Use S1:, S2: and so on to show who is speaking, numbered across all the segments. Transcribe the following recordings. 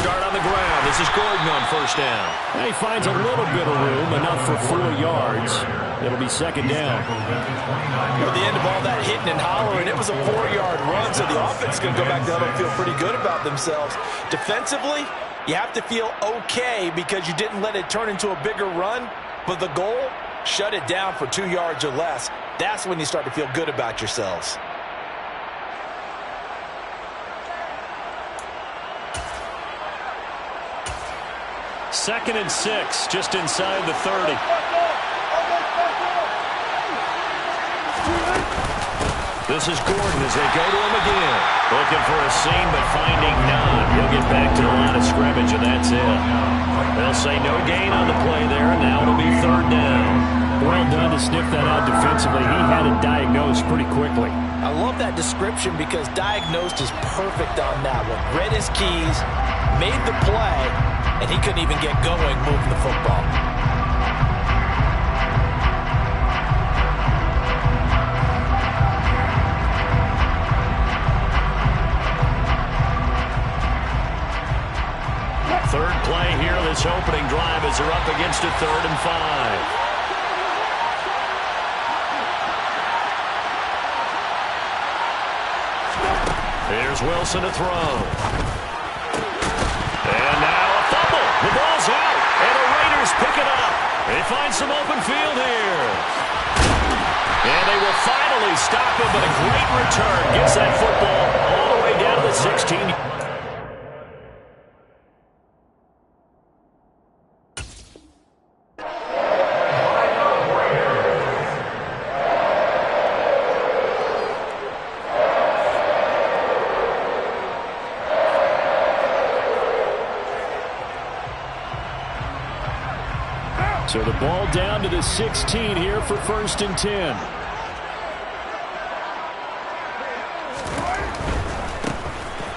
S1: start on the ground. This is Gordon on first down.
S2: And he finds a little bit of room, enough for 4 yards. It'll be second down.
S3: At the end of all that hitting and hollering, it was a 4-yard run, so the offense is going to go back down and feel pretty good about themselves. Defensively, you have to feel okay because you didn't let it turn into a bigger run, but the goal, shut it down for 2 yards or less. That's when you start to feel good about yourselves.
S2: Second and 6, just inside the 30.
S1: This is Gordon as they go to him again. Looking for a seam, but finding none. He'll get back to the line of scrimmage, and that's it. They'll say no gain on the play there, and now it'll be third down.
S2: Well done to sniff that out defensively. He had it diagnosed pretty quickly.
S3: I love that description because diagnosed is perfect on that one. Read his keys, made the play, and he couldn't even get going moving the football.
S1: Third play here, this opening drive as they're up against a 3rd and 5. Here's Wilson to throw. And now a fumble. The ball's out, and the Raiders pick it up. They find some open field here. And they will finally stop him, but a great return gets that football all the way down to the 16.
S2: So the ball down to the 16 here for 1st and 10.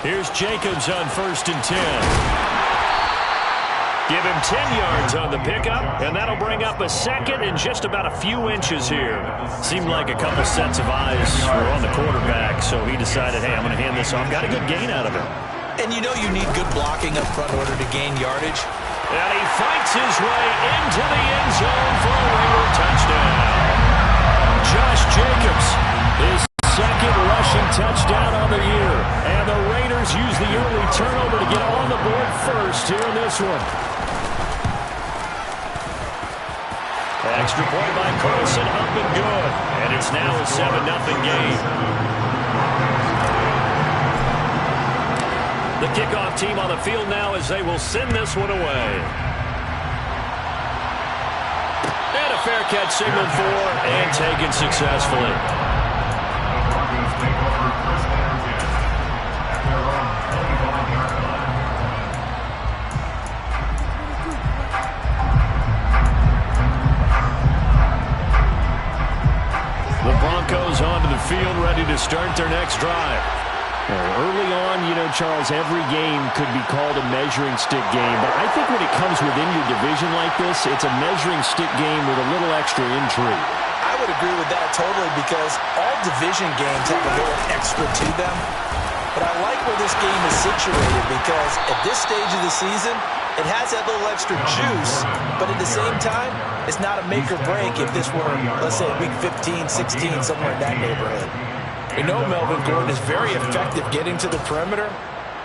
S2: Here's Jacobs on 1st and 10. Give him 10 yards on the pickup, and that'll bring up a second and just about a few inches here. Seemed like a couple sets of eyes were on the quarterback, so he decided, hey, I'm going to hand this off. Got a good gain out of him.
S3: And you know you need good blocking up front in order to gain yardage.
S1: And he fights his way into the end zone for a Raider touchdown.
S2: Josh Jacobs, his second rushing touchdown on the year. And the Raiders use the early turnover to get on the board first here in this one.
S1: Extra point by Carlson, up and good. And it's now a 7-0 game. The kickoff team on the field now as they will send this one away. And a fair catch signaled for and taken successfully. The Broncos onto the field ready to start their next drive.
S2: Early on, you know, Charles, every game could be called a measuring stick game. But I think when it comes within your division like this, it's a measuring stick game with a little extra intrigue.
S3: I would agree with that totally because all division games have a little extra to them. But I like where this game is situated because at this stage of the season, it has that little extra juice. But at the same time, it's not a make or break if this were, let's say, week 15, 16, somewhere in that neighborhood. We know Melvin Gordon is very effective getting to the perimeter,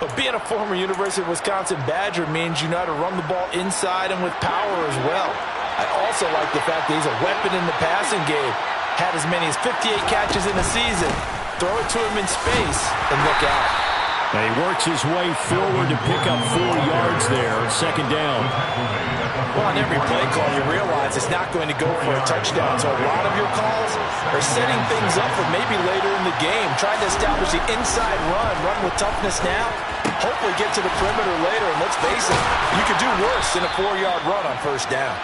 S3: but being a former University of Wisconsin Badger means you know how to run the ball inside and with power as well. I also like the fact that he's a weapon in the passing game. Had as many as 58 catches in a season. Throw it to him in space and look out.
S2: And he works his way forward to pick up 4 yards there, second down.
S3: Well, on every play call, you realize it's not going to go for a touchdown. So a lot of your calls are setting things up for maybe later in the game, trying to establish the inside run with toughness now, hopefully get to the perimeter later. And let's face it, you could do worse than a 4-yard run on first down.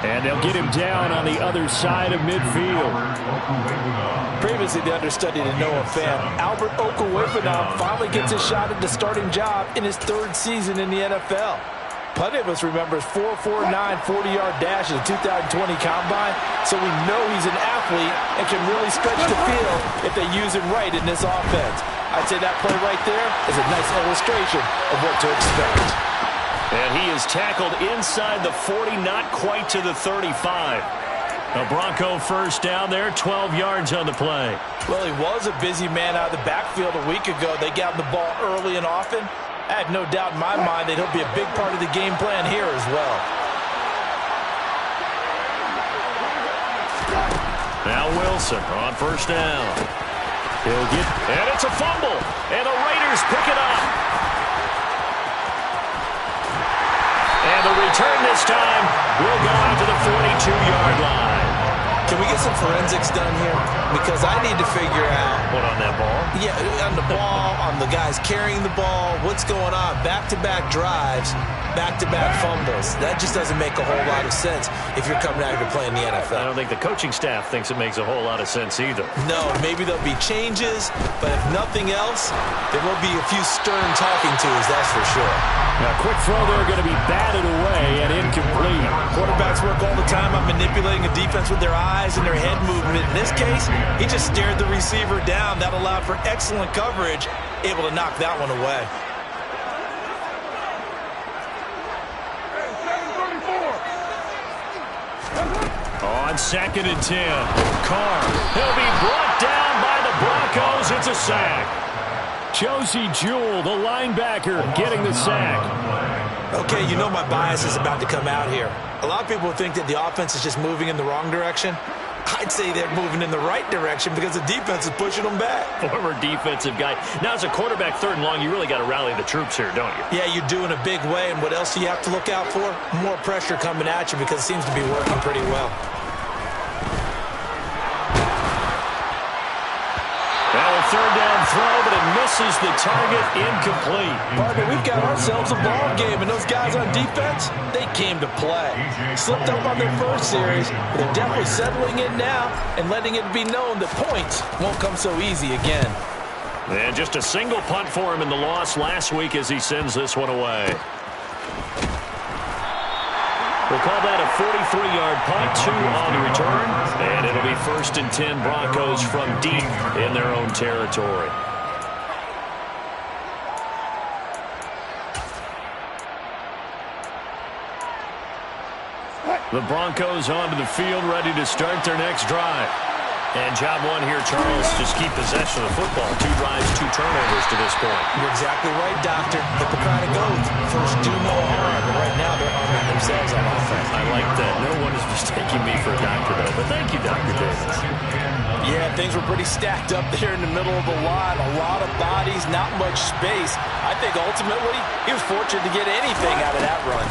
S2: And they'll get him down on the other side of midfield.
S3: Previously the understudy to Noah Fant, Albert Okwuegbunam finally gets a shot at the starting job in his 3rd season in the NFL. Plenty of us remember his 4.49 40-yard dash at the 2020 Combine, so we know he's an athlete and can really stretch the field if they use him right in this offense. I'd say that play right there is a nice illustration of what to expect.
S2: And he is tackled inside the 40, not quite to the 35. A Bronco first down there, 12 yards on the play.
S3: Well, he was a busy man out of the backfield a week ago. They got him the ball early and often. I have no doubt in my mind that he'll be a big part of the game plan here as well.
S2: Now Wilson on first down. He'll get, and it's a fumble, and the Raiders pick it up. And the return this time will go out to the 42-yard line.
S3: Can we get some forensics done here? Because I need to figure out...
S2: What, on that ball?
S3: Yeah, on the ball, on the guys carrying the ball. What's going on? Back-to-back drives, back-to-back fumbles. That just doesn't make a whole lot of sense if you're coming out here to play in the NFL.
S2: I don't think the coaching staff thinks it makes a whole lot of sense either.
S3: No, maybe there'll be changes, but if nothing else, there will be a few stern talking tos, that's for sure.
S2: Now, quick throw there going to be batted away and incomplete.
S3: Quarterbacks work all the time on manipulating a defense with their eyes and their head movement. In this case, he just stared the receiver down. That allowed for excellent coverage, able to knock that one away.
S2: On 2nd and 10, Carr. He'll be brought down by the Broncos. It's a sack. Josie Jewell, the linebacker, getting the sack.
S3: Okay, you know my bias is about to come out here. A lot of people think that the offense is just moving in the wrong direction. I'd say they're moving in the right direction because the defense is pushing them back.
S2: Former defensive guy. Now, as a quarterback, 3rd and long, you really got to rally the troops here, don't you?
S3: Yeah, you're doing a big way, and what else do you have to look out for? More pressure coming at you because it seems to be working pretty well.
S2: Well, a 3rd down throw, but it misses the target, incomplete.
S3: Partner, we've got ourselves a ball game, and those guys on defense, they came to play. Slipped up on their first series, but they're definitely settling in now and letting it be known that points won't come so easy again.
S2: And just a single punt for him in the loss last week as he sends this one away. We'll call that a 43-yard punt, 2 on the return, and it'll be 1st and 10 Broncos from deep in their own territory. The Broncos onto the field, ready to start their next drive. And job one here, Charles, just keep possession of the football. 2 drives, 2 turnovers to this point.
S3: You're exactly right, Doctor. Hippocratic oath. First, do no harm. But right now, they're arming themselves on offense.
S2: I like that. No one is mistaking me for a doctor, though. But thank you, Dr. Davis.
S3: Yeah, things were pretty stacked up there in the middle of the line. A lot of bodies, not much space. I think ultimately, he was fortunate to get anything out of that run.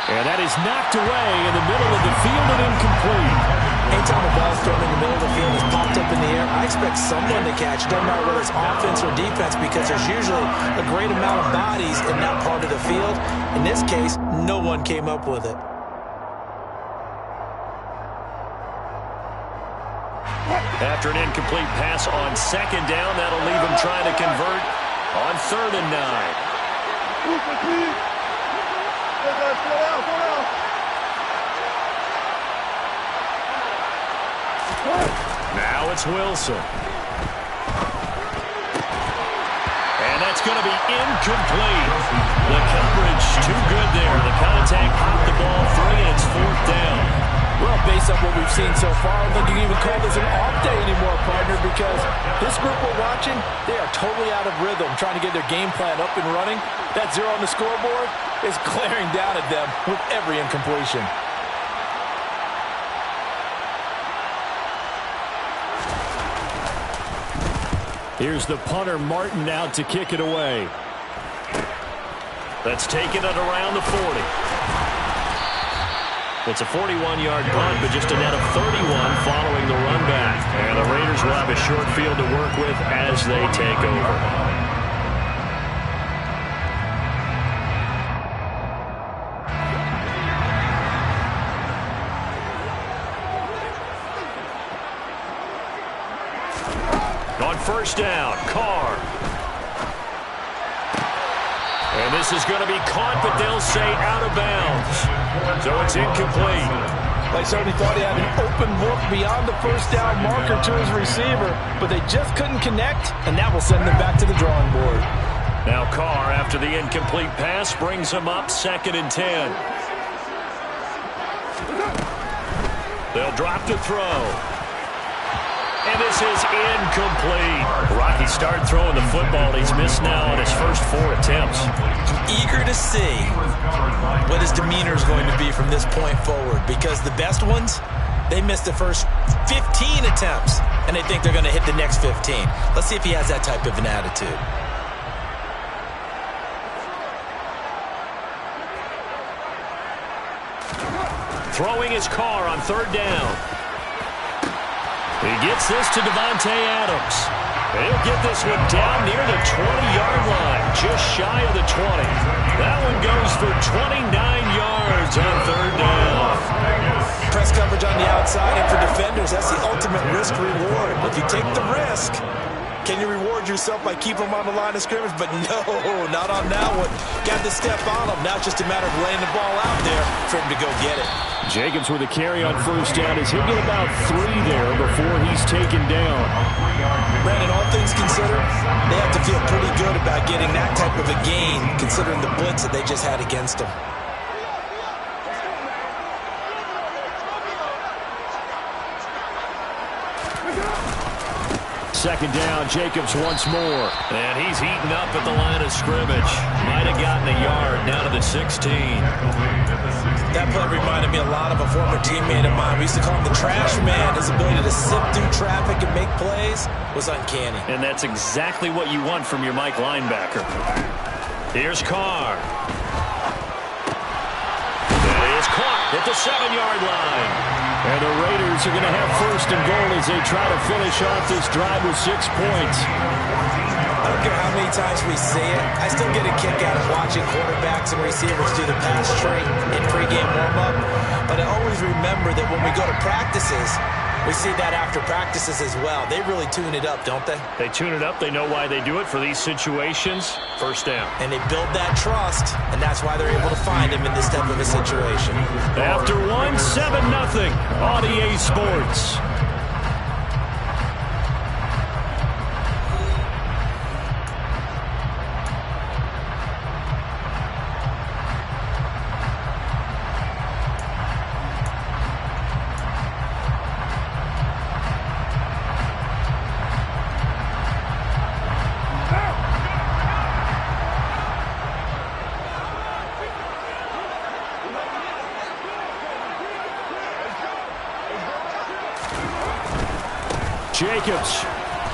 S2: And that is knocked away in the middle of the field and incomplete.
S3: Anytime a ball's thrown in the middle of the field, it's popped up in the air, I expect someone to catch it, no matter whether it's offense or defense, because there's usually a great amount of bodies in that part of the field. In this case, no one came up with it.
S2: After an incomplete pass on 2nd down, that'll leave him trying to convert on 3rd and 9. Now it's Wilson. And that's going to be incomplete. The coverage too good there. The contact popped the ball free, and it's 4th down.
S3: Well, based on what we've seen so far, I don't think you can even call this an off day anymore, partner, because this group we're watching, they are totally out of rhythm, trying to get their game plan up and running. That 0 on the scoreboard is glaring down at them with every incompletion.
S2: Here's the punter, Martin, out to kick it away. That's taken it around the 40. It's a 41-yard punt, but just a net of 31 following the run back. And the Raiders will have a short field to work with as they take over. On 1st down, Carr.
S1: And this is going to be caught, but they'll say out of bounds. So it's incomplete.
S3: They certainly thought he had an open look beyond the first down marker to his receiver, but they just couldn't connect, and that will send them back to the drawing board.
S1: Now Carr, after the incomplete pass, brings him up 2nd and 10. They'll drop to throw. And this is incomplete. Rocky started throwing the football. He's missed now on his first 4 attempts.
S3: I'm eager to see what his demeanor is going to be from this point forward, because the best ones, they missed the first 15 attempts, and they think they're going to hit the next 15. Let's see if he has that type of an attitude.
S1: Throwing his Carr on 3rd down. He gets this to Davante Adams. He'll get this one down near the 20-yard line, just shy of the 20. That one goes for 29 yards on 3rd down.
S3: Press coverage on the outside, and for defenders, that's the ultimate risk-reward. If you take the risk, can you reward yourself by keeping them on the line of scrimmage? But no, not on that one. Got to step on them. Now it's just a matter of laying the ball out there for him to go get it.
S1: Jacobs with a carry on 1st down. He'll get about 3 there before he's taken down.
S3: Brandon, all things considered, they have to feel pretty good about getting that type of a gain, considering the blitz that they just had against them.
S1: 2nd down, Jacobs once more. And he's eaten up at the line of scrimmage. Might have gotten a yard down to the 16.
S3: That play reminded me a lot of a former teammate of mine. We used to call him the trash man. His ability to sift through traffic and make plays was uncanny.
S1: And that's exactly what you want from your Mike linebacker. Here's Carr. That is caught at the 7-yard line. And the Raiders are going to have 1st and goal as they try to finish off this drive with 6 points.
S3: I don't care how many times we see it. I still get a kick out of watching quarterbacks and receivers do the pass trait in pregame warm-up. But I always remember that when we go to practices, we see that after practices as well. They really tune it up, don't they?
S1: They tune it up. They know why they do it for these situations. 1st down.
S3: And they build that trust, and that's why they're able to find him in this type of a situation.
S1: After 1, 7-0 on EA Sports. Jacobs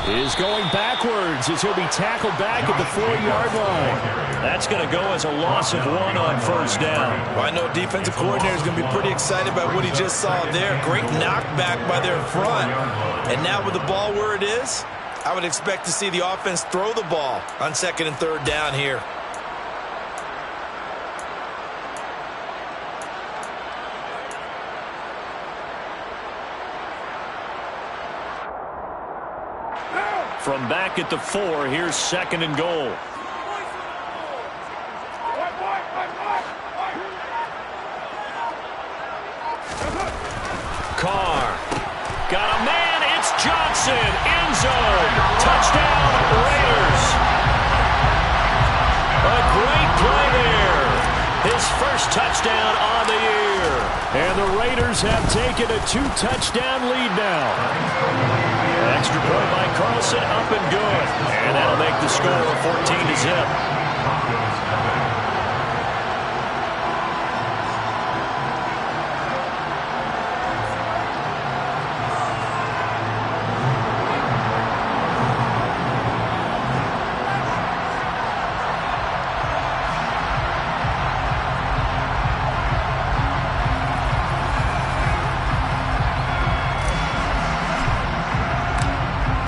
S1: is going backwards as he'll be tackled back at the 4-yard line. That's going to go as a loss of 1 on 1st down.
S3: Well, I know defensive coordinator is going to be pretty excited about what he just saw there. Great knockback by their front. And now with the ball where it is, I would expect to see the offense throw the ball on 2nd and 3rd down here.
S1: From back at the 4, here's 2nd and goal. Carr. Got a man. It's Johnson. End zone. Touchdown, Raiders. A great play there. His first touchdown on the year. And the Raiders have taken a 2-touchdown lead now. Extra point by Carlson, up and good. And that'll make the score 14-0.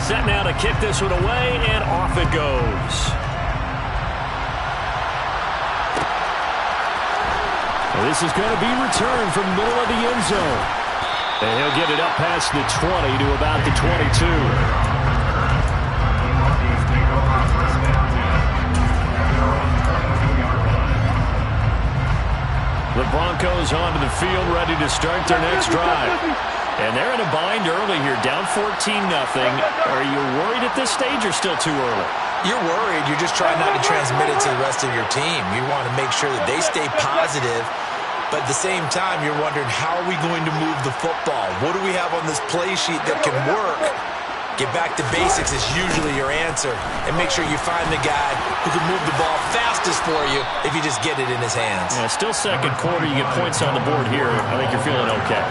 S1: Set now to kick this one away, and off it goes. Well, this is going to be returned from the middle of the end zone. And he'll get it up past the 20 to about the 22.
S2: The Broncos onto the field, ready to start their next drive. And they're in a bind early here, down 14-0. Are you worried at this stage or still too early?
S3: You're worried. You're just trying not to transmit it to the rest of your team. You want to make sure that they stay positive. But at the same time, you're wondering, how are we going to move the football? What do we have on this play sheet that can work? Get back to basics is usually your answer. And make sure you find the guy who can move the ball fastest for you if you just get it in his hands.
S2: Yeah, still second quarter. You get points on the board here. I think you're feeling okay.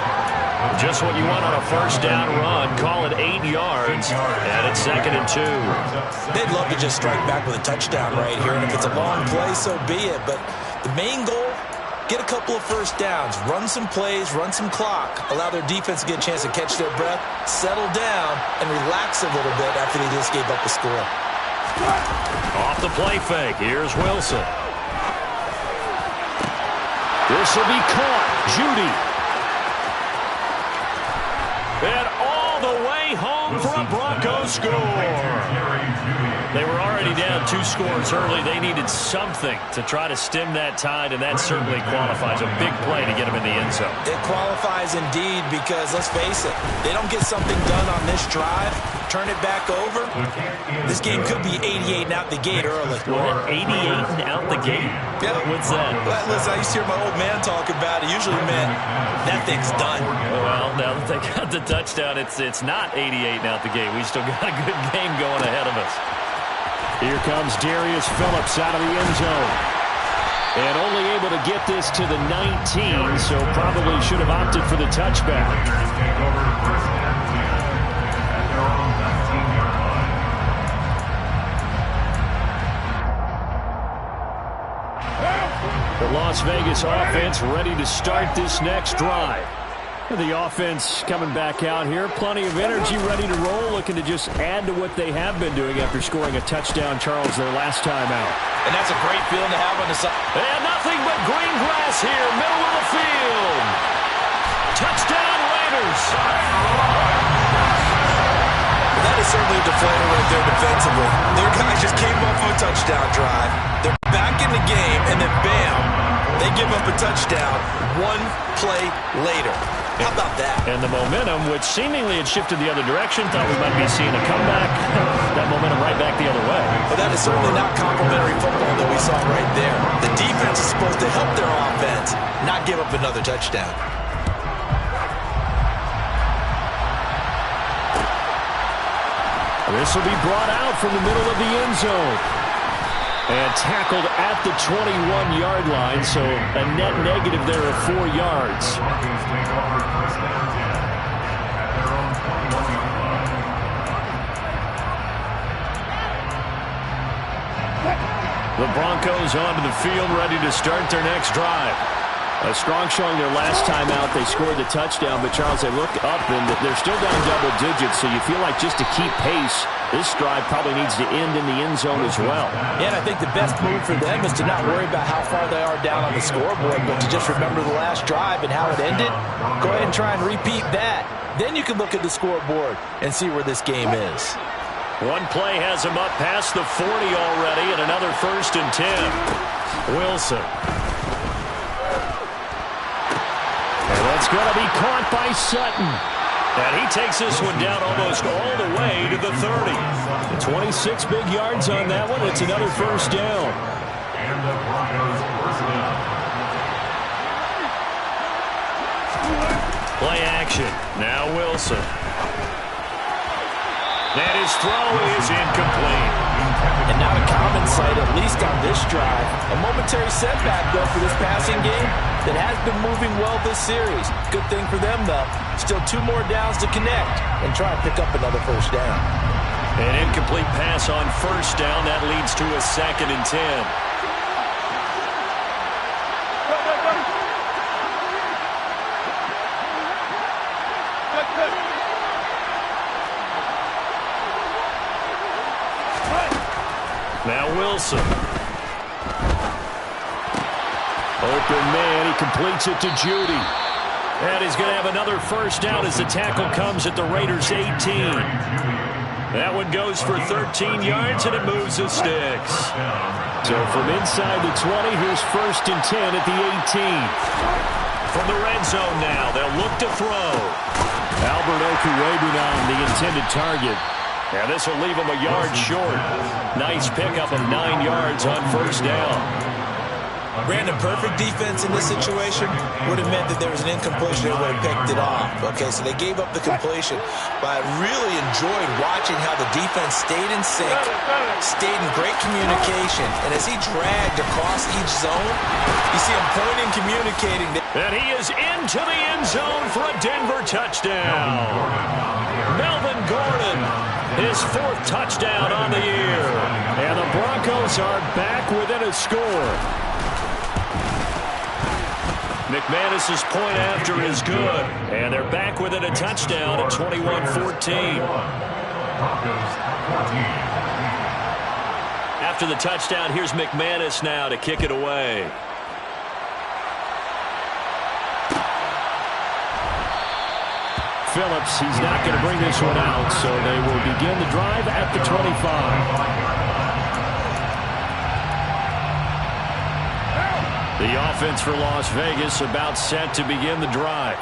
S2: Just what you want on a first down run. Call it 8 yards. And it's 2nd and 2.
S3: They'd love to just strike back with a touchdown right here. And if it's a long play, so be it. But the main goal, get a couple of first downs, run some plays, run some clock, allow their defense to get a chance to catch their breath, settle down, and relax a little bit after they just gave up a score.
S2: Off the play fake, here's Wilson. This will be caught. Judy. And all the way home for a Broncos score. They were already down 2 scores early. They needed something to try to stem that tide, and that certainly qualifies. A big play to get them in the end zone.
S3: It qualifies indeed because, let's face it, they don't get something done on this drive, turn it back over, this game could be 88 and out the gate early.
S2: What, 88 and out the gate?
S3: Yeah.
S2: What's that?
S3: Well, listen, I used to hear my old man talk about it. Usually meant that thing's done.
S2: Well, now that they got the touchdown, it's not 88 and out the gate. We still got a good game going ahead of us. Here comes Darius Phillips out of the end zone. And only able to get this to the 19, so probably should have opted for the touchback. The Las Vegas offense ready to start this next drive. The offense coming back out here. Plenty of energy, ready to roll, looking to just add to what they have been doing after scoring a touchdown, Charles, their last time out.
S3: And that's a great feeling to have on the side.
S2: And nothing but green grass here, middle of the field. Touchdown, Raiders.
S3: That is certainly a deflator right there defensively. Their guys just came off of a touchdown drive. They're back in the game, and then bam, they give up a touchdown 1 play later. How about that?
S2: And the momentum, which seemingly had shifted the other direction, thought we might be seeing a comeback. That momentum right back the other way.
S3: But that is certainly not complimentary football that we saw right there. The defense is supposed to help their offense, not give up another touchdown.
S2: This will be brought out from the middle of the end zone. And tackled at the 21-yard line, so a net negative there of 4 yards. The Broncos onto the field, ready to start their next drive. A strong showing their last time out. They scored the touchdown, but Charles, they look up and they're still down double digits, so you feel like just to keep pace, this drive probably needs to end in the end zone as well.
S3: Yeah, and I think the best move for them is to not worry about how far they are down on the scoreboard, but to just remember the last drive and how it ended. Go ahead and try and repeat that. Then you can look at the scoreboard and see where this game is.
S2: One play has him up past the 40 already, and another 1st and 10. Wilson. And that's going to be caught by Sutton. And he takes this one down almost all the way to the 30. 26 big yards on that one. It's another 1st down. Play action. Now Wilson. And his throw is incomplete.
S3: And not a common sight, at least on this drive. A momentary setback, though, for this passing game that has been moving well this series. Good thing for them, though. Still 2 more downs to connect and try and pick up another 1st down.
S2: An incomplete pass on 1st down. That leads to a 2nd and 10. Now Wilson. Open man, he completes it to Judy. And he's going to have another 1st down as the tackle comes at the Raiders' 18. That one goes for 13 yards, and it moves the sticks. So from inside the 20, here's 1st and 10 at the 18.
S1: From the red zone now, they'll look to throw.
S2: Albert Okuwebunam, the intended target.
S1: And this will leave him a yard short. Nice pickup of 9 yards on 1st down.
S3: Brandon, perfect defense in this situation would have meant that there was an incompletion. They would have picked it off. Okay, so they gave up the completion. But I really enjoyed watching how the defense stayed in sync, stayed in great communication. And as he dragged across each zone, you see him pointing, communicating.
S1: And he is into the end zone for a Denver touchdown. Melvin Gordon, his 4th touchdown on the year.
S2: And the Broncos are back within a score.
S1: McManus's point after is good. And they're back within a touchdown at 21-14. After the touchdown, here's McManus now to kick it away.
S2: Phillips, he's not going to bring this one out, so they will begin the drive at the 25.
S1: The offense for Las Vegas about set to begin the drive.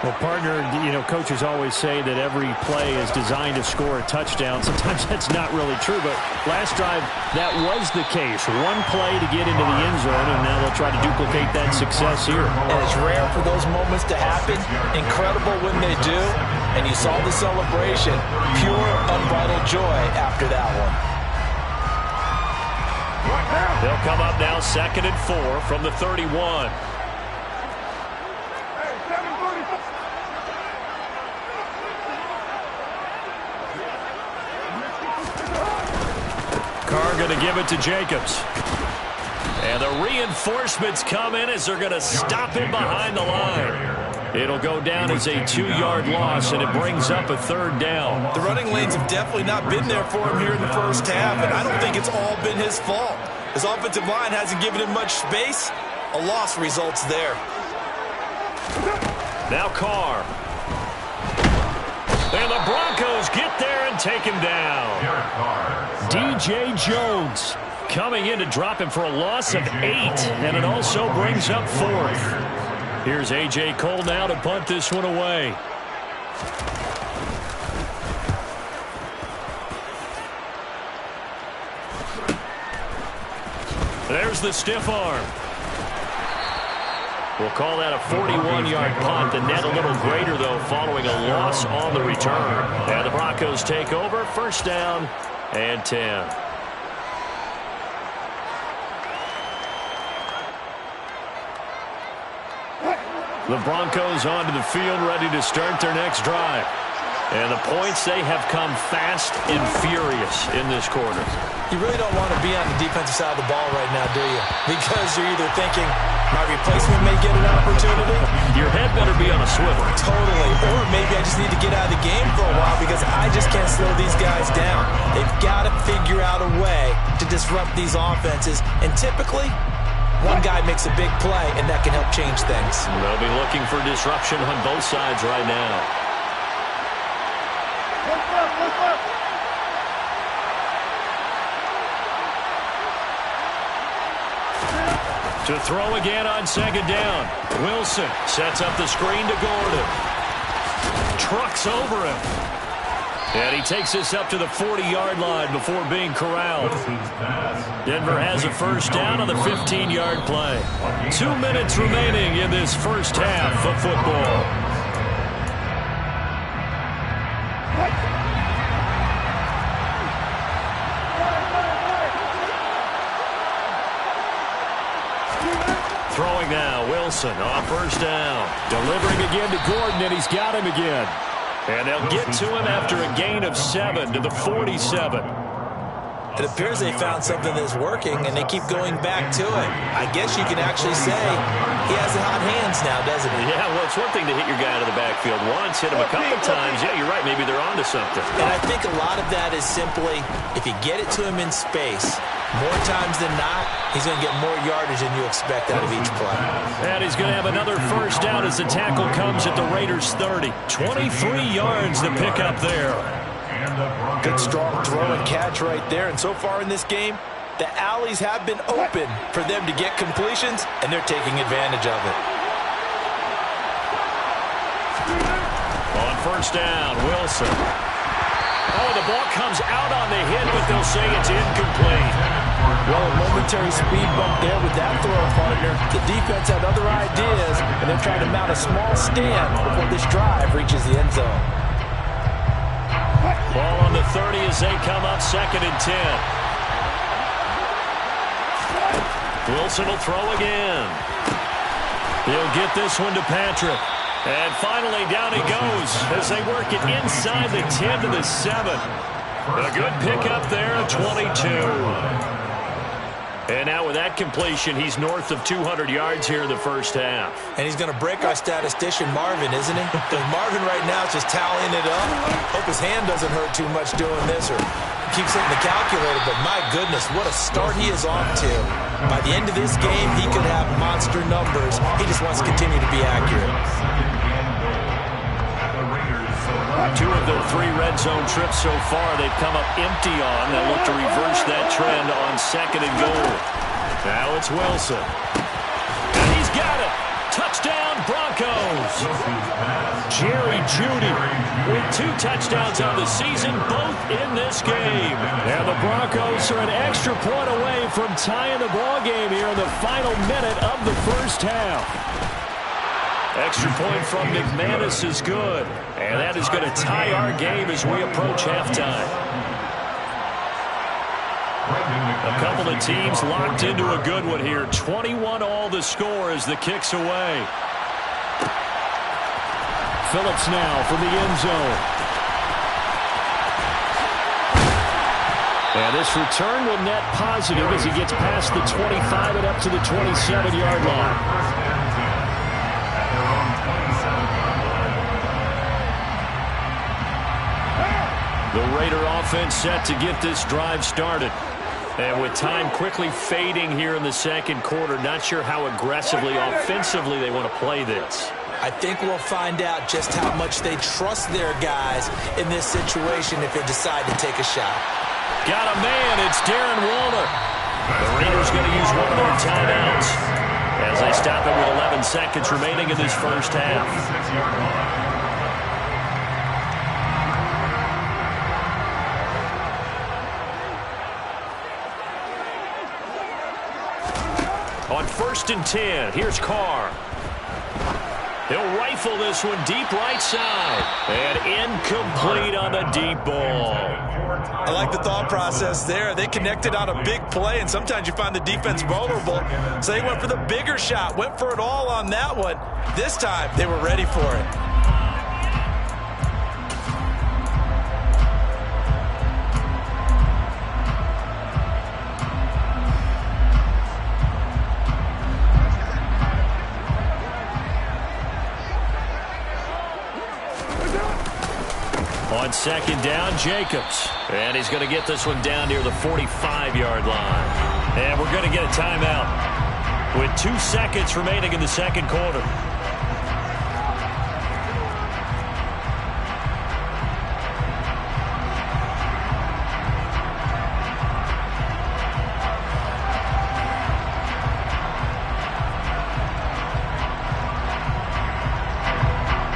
S2: Well, partner, you know, coaches always say that every play is designed to score a touchdown. Sometimes that's not really true, but last drive, that was the case. One play to get into the end zone, and now they'll try to duplicate that success here.
S3: And it's rare for those moments to happen. Incredible when they do. And you saw the celebration. Pure, unbridled joy after that one.
S1: They'll come up now 2nd and 4 from the 31. Carr going to give it to Jacobs. And the reinforcements come in as they're going to stop him behind the line. It'll go down as a 2-yard loss, and it brings up a 3rd down.
S3: The running lanes have definitely not been there for him here in the first half, and I don't think it's all been his fault. His offensive line hasn't given him much space. A loss results there.
S1: Now Carr. And the Broncos get there and take him down.
S2: DJ Jones
S1: coming in to drop him for a loss of 8, and it also brings up 4th. Here's A.J. Cole now to punt this one away. There's the stiff arm. We'll call that a 41-yard punt. The net a little greater, though, following a loss on the return. And the Broncos take over. 1st down and 10. The Broncos onto the field, ready to start their next drive. And the points, they have come fast and furious in this quarter.
S3: You really don't want to be on the defensive side of the ball right now, do you? Because you're either thinking, my replacement may get an opportunity.
S1: Your head better be on a swivel.
S3: Totally. Or maybe I just need to get out of the game for a while because I just can't slow these guys down. They've got to figure out a way to disrupt these offenses. And typically, one guy makes a big play, and that can help change things.
S1: They'll be looking for disruption on both sides right now. To throw again on 2nd down. Wilson sets up the screen to Gordon. Trucks over him. And he takes this up to the 40-yard line before being corralled. Denver has a 1st down on the 15-yard play. 2 minutes remaining in this first half of football. Throwing now, Wilson on 1st down. Delivering again to Gordon, and he's got him again. And they'll get to him after a gain of 7 to the 47.
S3: It appears they found something that's working, and they keep going back to it. I guess you can actually say he has the hot hands now, doesn't he?
S1: Yeah, well, it's one thing to hit your guy out of the backfield once, hit him a couple times. Yeah, you're right. Maybe they're onto something.
S3: And I think a lot of that is simply if you get it to him in space, more times than not, he's going to get more yardage than you expect out of each play.
S1: And he's going to have another 1st down as the tackle comes at the Raiders' 30. 23 yards to pick up there.
S3: Good strong throw and catch right there. And so far in this game, The alleys have been open for them to get completions, and they're taking advantage of it.
S1: On first down, Wilson. Oh, the ball comes out on the hit, but they'll say it's incomplete.
S3: Well, a momentary speed bump there with that throw, partner. The defense had other ideas, and they're trying to mount a small stand before this drive reaches the end zone.
S1: Ball on the 30 as they come up 2nd and 10. Wilson will throw again. He'll get this one to Patrick. And finally down he goes as they work it inside the 10 to the 7. A good pickup there, 22. And now with that completion, he's north of 200 yards here in the first half.
S3: And he's going to break our statistician Marvin, isn't he? Because Marvin right now is just tallying it up. Hope his hand doesn't hurt too much doing this or keeps hitting the calculator. But my goodness, what a start he is off to. By the end of this game, he could have monster numbers. He just wants to continue to be accurate.
S1: 2 of their 3 red zone trips so far, they've come up empty on. They'll look to reverse that trend on 2nd and goal. Now it's Wilson. And he's got it. Touchdown, Broncos. Jerry Jeudy with 2 touchdowns on the season, both in this game. And the Broncos are an extra point away from tying the ball game here in the final minute of the first half. Extra point from McManus is good. And that is going to tie our game as we approach halftime. A couple of teams locked into a good one here. 21 all the score as the kick's away. Phillips now from the end zone. And this return will net positive as he gets past the 25 and up to the 27-yard line. The Raider offense set to get this drive started. And with time quickly fading here in the second quarter, not sure how aggressively, offensively they want to play this.
S3: I think we'll find out just how much they trust their guys in this situation if they decide to take a shot.
S1: Got a man. It's Darren Waller. The Raiders going to use one of their timeouts as they stop it with 11 seconds remaining in this first half. On 1st and 10, here's Carr. He'll rifle this one deep right side. And incomplete on the deep ball.
S3: I like the thought process there. They connected on a big play, and sometimes you find the defense vulnerable. So they went for the bigger shot, went for it all on that one. This time, they were ready for it.
S1: On 2nd down, Jacobs. And he's going to get this one down near the 45-yard line. And we're going to get a timeout with 2 seconds remaining in the second quarter.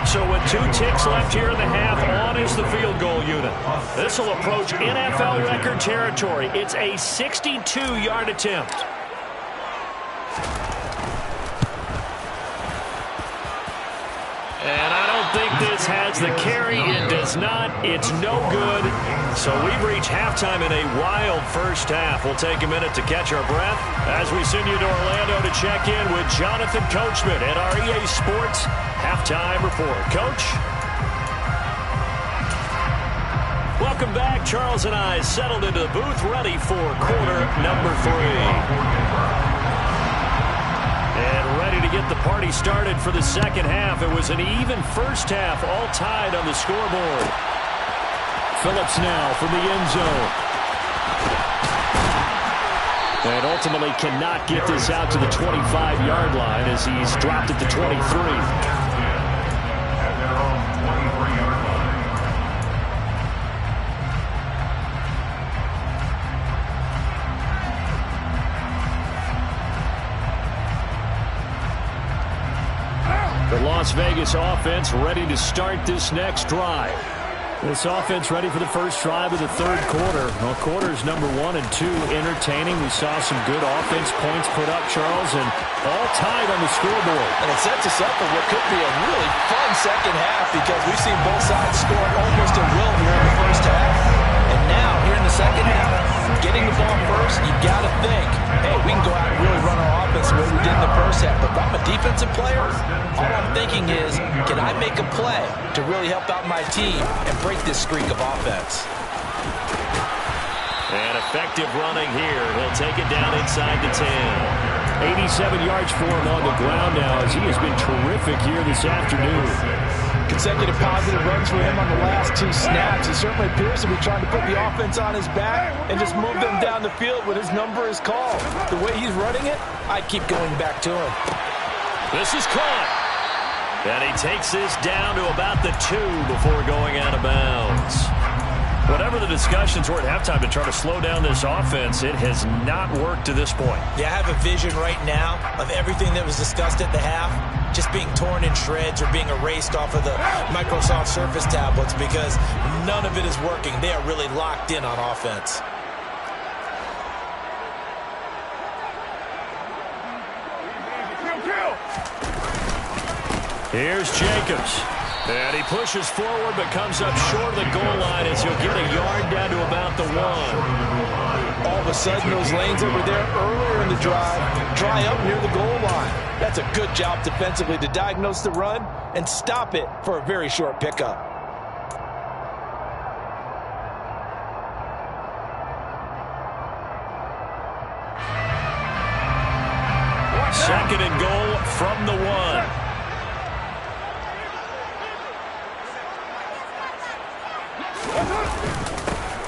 S1: So with 2 ticks left here in the half, on is the field goal unit. This will approach NFL record territory. It's a 62-yard attempt. And I don't think this has the carry. It does not. It's no good. So we've reached halftime in a wild first half. We'll take a minute to catch our breath as we send you to Orlando to check in with Jonathan Coachman at our EA Sports Halftime Report. Coach? Welcome back. Charles and I settled into the booth, ready for quarter number 3. And ready to get the party started for the second half. It was an even first half, all tied on the scoreboard. Phillips now from the end zone. And ultimately cannot get this out to the 25-yard line as he's dropped at the 23.
S2: Las Vegas offense ready to start this next drive. This offense ready for the first drive of the third quarter. Well, quarters number 1 and 2 entertaining. We saw some good offense points put up, Charles, and all tied on the scoreboard.
S3: And it sets us up for what could be a really fun second half because we've seen both sides score almost at will here in the first half. And now, here in the second half, getting the ball first, you got to think, hey, we can go out and really run our offense the way we did in the first half. But if I'm a defensive player, all I'm thinking is, can I make a play to really help out my team and break this streak of offense?
S1: And effective running here. He'll take it down inside the 10.
S2: 87 yards for him on the ground now as he has been terrific here this afternoon.
S3: Consecutive positive runs for him on the last 2 snaps. He certainly appears to be trying to put the offense on his back and just move them down the field when his number is called. The way he's running it, I keep going back to him.
S1: This is caught. And he takes this down to about the 2 before going out of bounds.
S2: Whatever the discussions were at halftime to try to slow down this offense, it has not worked to this point.
S3: Yeah, I have a vision right now of everything that was discussed at the half just being torn in shreds or being erased off of the Microsoft Surface tablets because none of it is working. They are really locked in on offense.
S2: Here's Jacobs.
S1: And he pushes forward but comes up short of the goal line as he'll get a yard down to about the 1.
S3: All of a sudden, those lanes that were there earlier in the drive dry up near the goal line. That's a good job defensively to diagnose the run and stop it for a very short pickup.
S1: Second and goal from the 1.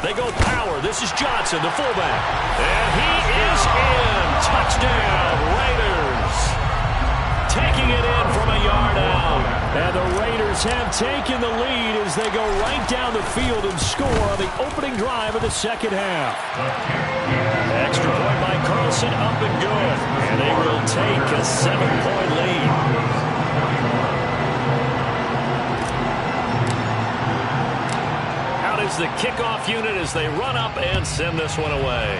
S1: They go power. This is Johnson, the fullback. And he is in. Touchdown, Raiders. Taking it in from a yard out.
S2: And the Raiders have taken the lead as they go right down the field and score on the opening drive of the second half.
S1: Extra point by Carlson, up and good. And they will take a 7-point lead. Is the kickoff unit as they run up and send this one away.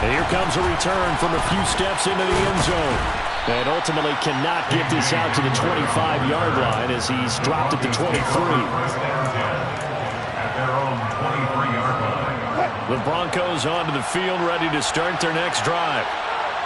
S2: Here comes a return from a few steps into the end zone. And ultimately cannot get this out to the 25-yard line as he's dropped at the 23.
S1: The Broncos onto the field ready to start their next drive.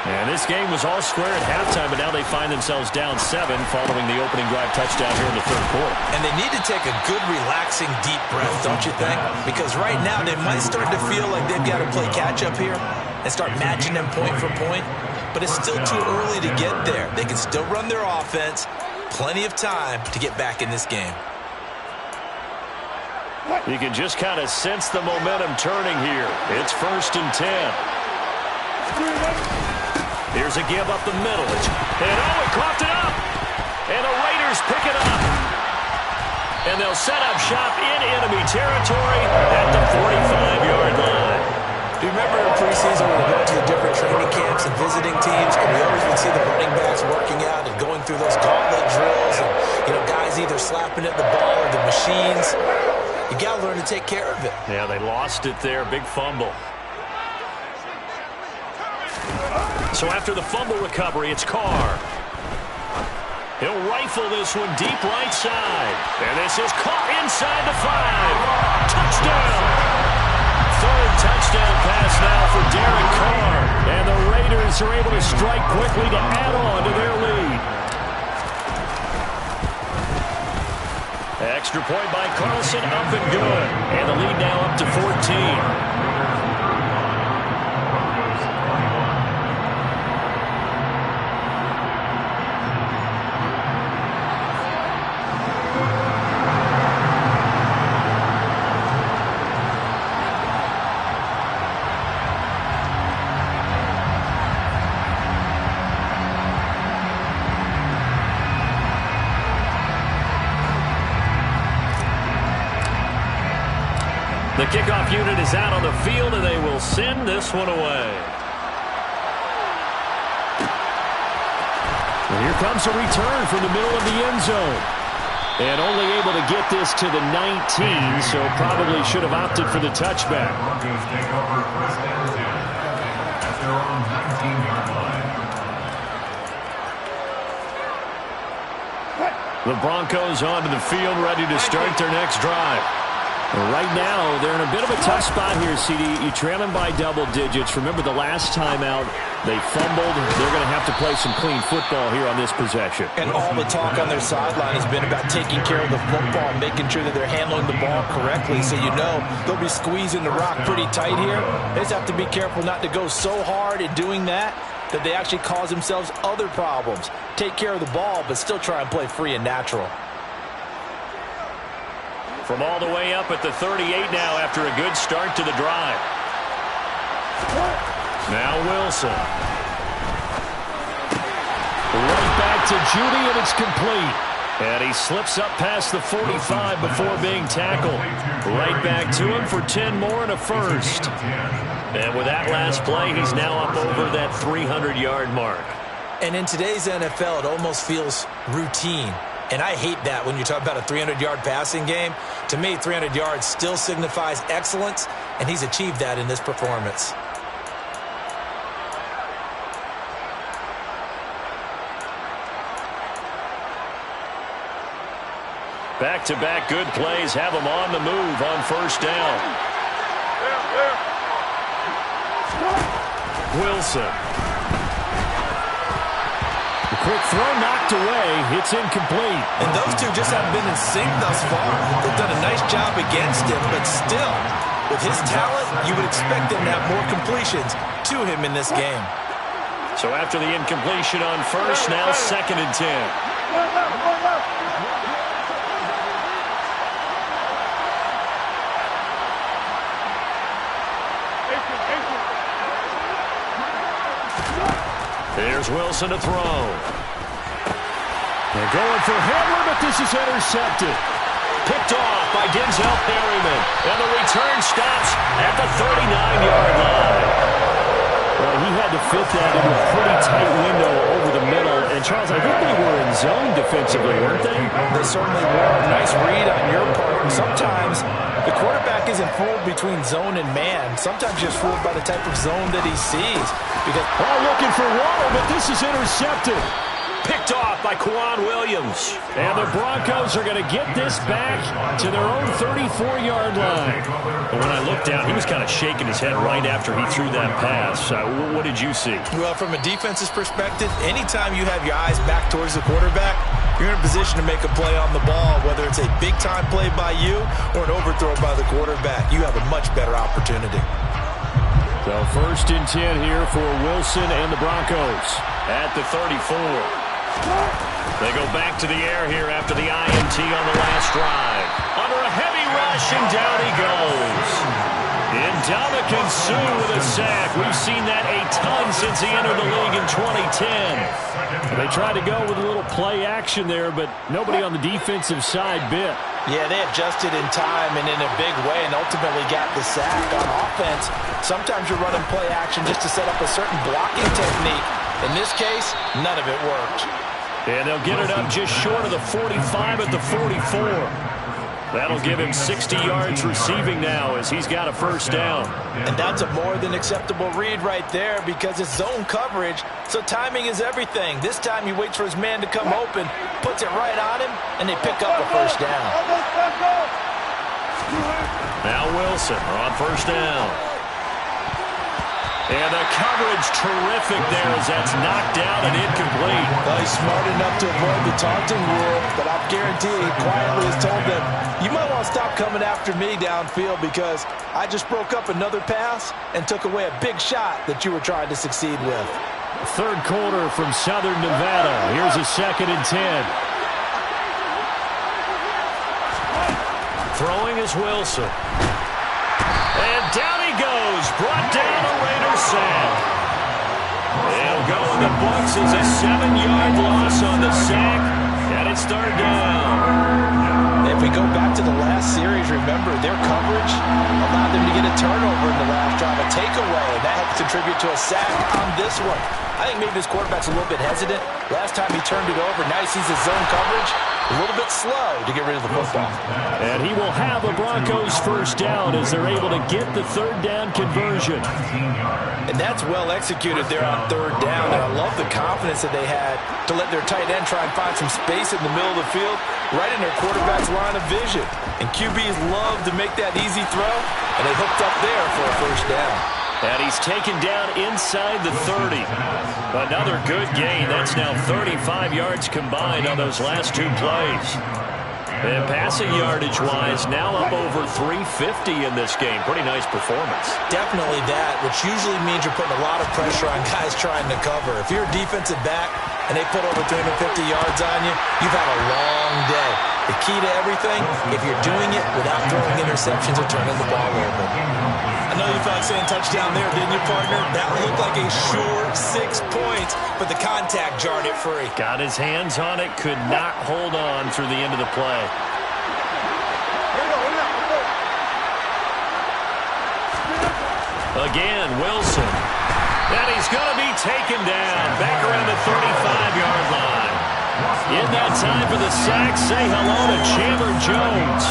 S2: And this game was all square at halftime, but now they find themselves down 7 following the opening drive touchdown here in the third quarter.
S3: And they need to take a good, relaxing, deep breath, don't you think? Because right now they might start to feel like they've got to play catch-up here and start matching them point for point. But it's still too early to get there. They can still run their offense. Plenty of time to get back in this game.
S1: You can just kind of sense the momentum turning here. It's 1st and 10. Here's a give up the middle. And he coughed it up. And the Raiders pick it up. And they'll set up shop in enemy territory at the 45-yard line.
S3: Do you remember in preseason when we go to the different training camps and visiting teams, and we always would see the running backs working out and going through those gauntlet drills and, guys either slapping at the ball or the machines. You got to learn to take care of it.
S1: Yeah, they lost it there. Big fumble. So after the fumble recovery, it's Carr. He'll rifle this one deep right side. And this is caught inside the 5. Touchdown! Third touchdown pass now for Derek Carr. And the Raiders are able to strike quickly to add on to their lead. Extra point by Carlson, up and good. And the lead now up to 14. The kickoff unit is out on the field, and they will send this one away.
S2: comes a return from the middle of the end zone. And only able to get this to the 19, so probably should have opted for the touchback.
S4: Broncos take over first and 10 at their own 19-yard line.
S2: The Broncos onto the field, ready to start their next drive. Right now, they're in a bit of a tough spot here, CD. You trail them by double digits. Remember the last time out, they fumbled. They're going to have to play some clean football here on this possession.
S3: And all the talk on their sideline has been about taking care of the football and making sure that they're handling the ball correctly. So you know they'll be squeezing the rock pretty tight here. They just have to be careful not to go so hard in doing that they actually cause themselves other problems. Take care of the ball, but still try and play free and natural.
S2: From all the way up at the 38 now after a good start to the drive. Now Wilson. Right back to Judy, and it's complete. And he slips up past the 45 before being tackled. Right back to him for 10 more and a first. And with that last play, he's now up over that 300-yard mark.
S3: And in today's NFL, it almost feels routine. And I hate that when you talk about a 300-yard passing game. To me, 300 yards still signifies excellence, and he's achieved that in this performance.
S2: Back-to-back good plays have him on the move on first down. Wilson. Quick throw knocked away. It's incomplete.
S3: And those two just haven't been in sync thus far. They've done a nice job against him, but still, with his talent, you would expect them to have more completions to him in this game.
S2: So after the incompletion on first, now 2nd and 10. Here's Wilson to throw. They're going for Hamler, but this is intercepted. Picked off by Denzel Perryman. And the return stops at the 39-yard line. Well, he had to fit that into a pretty tight window over the middle. And, Charles, I think they were in zone defensively, weren't they?
S3: They certainly were. Nice read on your part. And sometimes the quarterback isn't fooled between zone and man. Sometimes just fooled by the type of zone that he sees. Because
S2: looking for Waddle, but this is intercepted. Picked off by Quan Williams. And the Broncos are going to get this back to their own 34-yard line. But when I looked down, he was kind of shaking his head right after he threw that pass. What did you see?
S3: Well, from a defense's perspective, anytime you have your eyes back towards the quarterback, you're in a position to make a play on the ball, whether it's a big-time play by you or an overthrow by the quarterback. You have a much better opportunity.
S2: So 1st and 10 here for Wilson and the Broncos at the 34. They go back to the air here after the INT on the last drive. Under a heavy rush, and down he goes. Ndamukong Suh with a sack. We've seen that a ton since he entered the league in 2010. They tried to go with a little play action there, but nobody on the defensive side bit.
S3: Yeah, they adjusted in time and in a big way and ultimately got the sack. On offense, sometimes you're running play action just to set up a certain blocking technique. In this case, none of it worked.
S2: And they'll get it up just short of the 45 at the 44. That'll give him 60 yards receiving now as he's got a first down.
S3: And that's a more than acceptable read right there because it's zone coverage, so timing is everything. This time he waits for his man to come open, puts it right on him, and they pick up a first down.
S2: Now Wilson on first down. And the coverage terrific there as that's knocked down and incomplete.
S3: Well, he's smart enough to avoid the taunting rule, but I guarantee he quietly has told them, you might want to stop coming after me downfield because I just broke up another pass and took away a big shot that you were trying to succeed with.
S2: Third quarter from Southern Nevada. Here's a 2nd and 10. Throwing is Wilson. And down he goes. Brought down a Raiders sack. They'll go in the books as a 7-yard loss on the sack. And it's third down.
S3: If we go back to the last series, remember, their coverage allowed them to get a turnover in the last drive, a takeaway, and that helped contribute to a sack on this one. I think maybe this quarterback's a little bit hesitant. Last time he turned it over, now he sees his zone coverage a little bit slow to get rid of the football.
S2: And he will have a Broncos first down as they're able to get the third down conversion.
S3: And that's well executed there on third down. And I love the confidence that they had to let their tight end try and find some space in the middle of the field, right in their quarterback's line of vision. And QBs love to make that easy throw, and they hooked up there for a first down.
S2: And he's taken down inside the 30. Another good gain. That's now 35 yards combined on those last two plays. And passing yardage-wise, now up over 350 in this game. Pretty nice performance.
S3: Definitely that, which usually means you're putting a lot of pressure on guys trying to cover. If you're a defensive back and they put over 350 yards on you, you've had a long day. The key to everything, if you're doing it without throwing interceptions or turning the ball over. I know you felt like saying touchdown there, didn't you, partner? That looked like a sure 6 points, but the contact jarred it free.
S2: Got his hands on it, could not hold on through the end of the play. Again, Wilson. And he's going to be taken down back around the 35-yard line. In that time for the sack, say hello to Chandler Jones.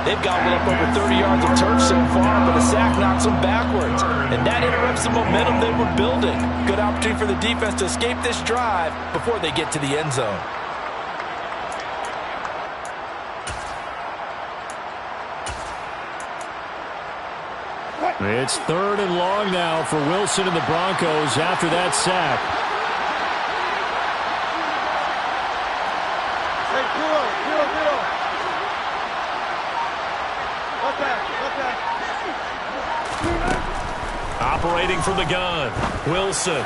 S3: They've gobbled up over 30 yards of turf so far, but a sack knocks them backwards. And that interrupts the momentum they were building. Good opportunity for the defense to escape this drive before they get to the end zone.
S2: It's third and long now for Wilson and the Broncos after that sack. Operating from the gun, Wilson.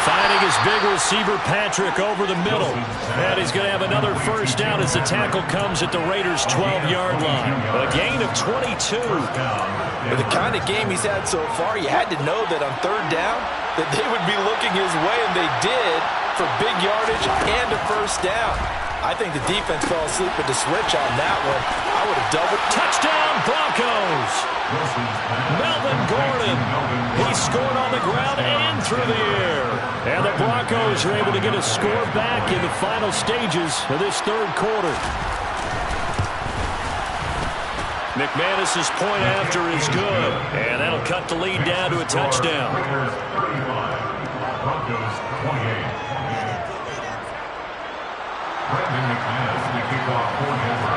S2: Finding his big receiver, Patrick, over the middle. And he's going to have another first down as the tackle comes at the Raiders' 12-yard line. A gain of 22.
S3: With the kind of game he's had so far, you had to know that on third down that they would be looking his way, and they did, for big yardage and a first down. I think the defense fell asleep at the switch on that one. I would have doubled.
S2: Touchdown, Broncos! Melvin Gordon. He scored on the ground and through the air. And the Broncos are able to get a score back in the final stages of this third quarter. McManus's point after is good. And that'll cut the lead down to a touchdown.
S4: Broncos 28. Brandon McManus, the kickoff coordinator.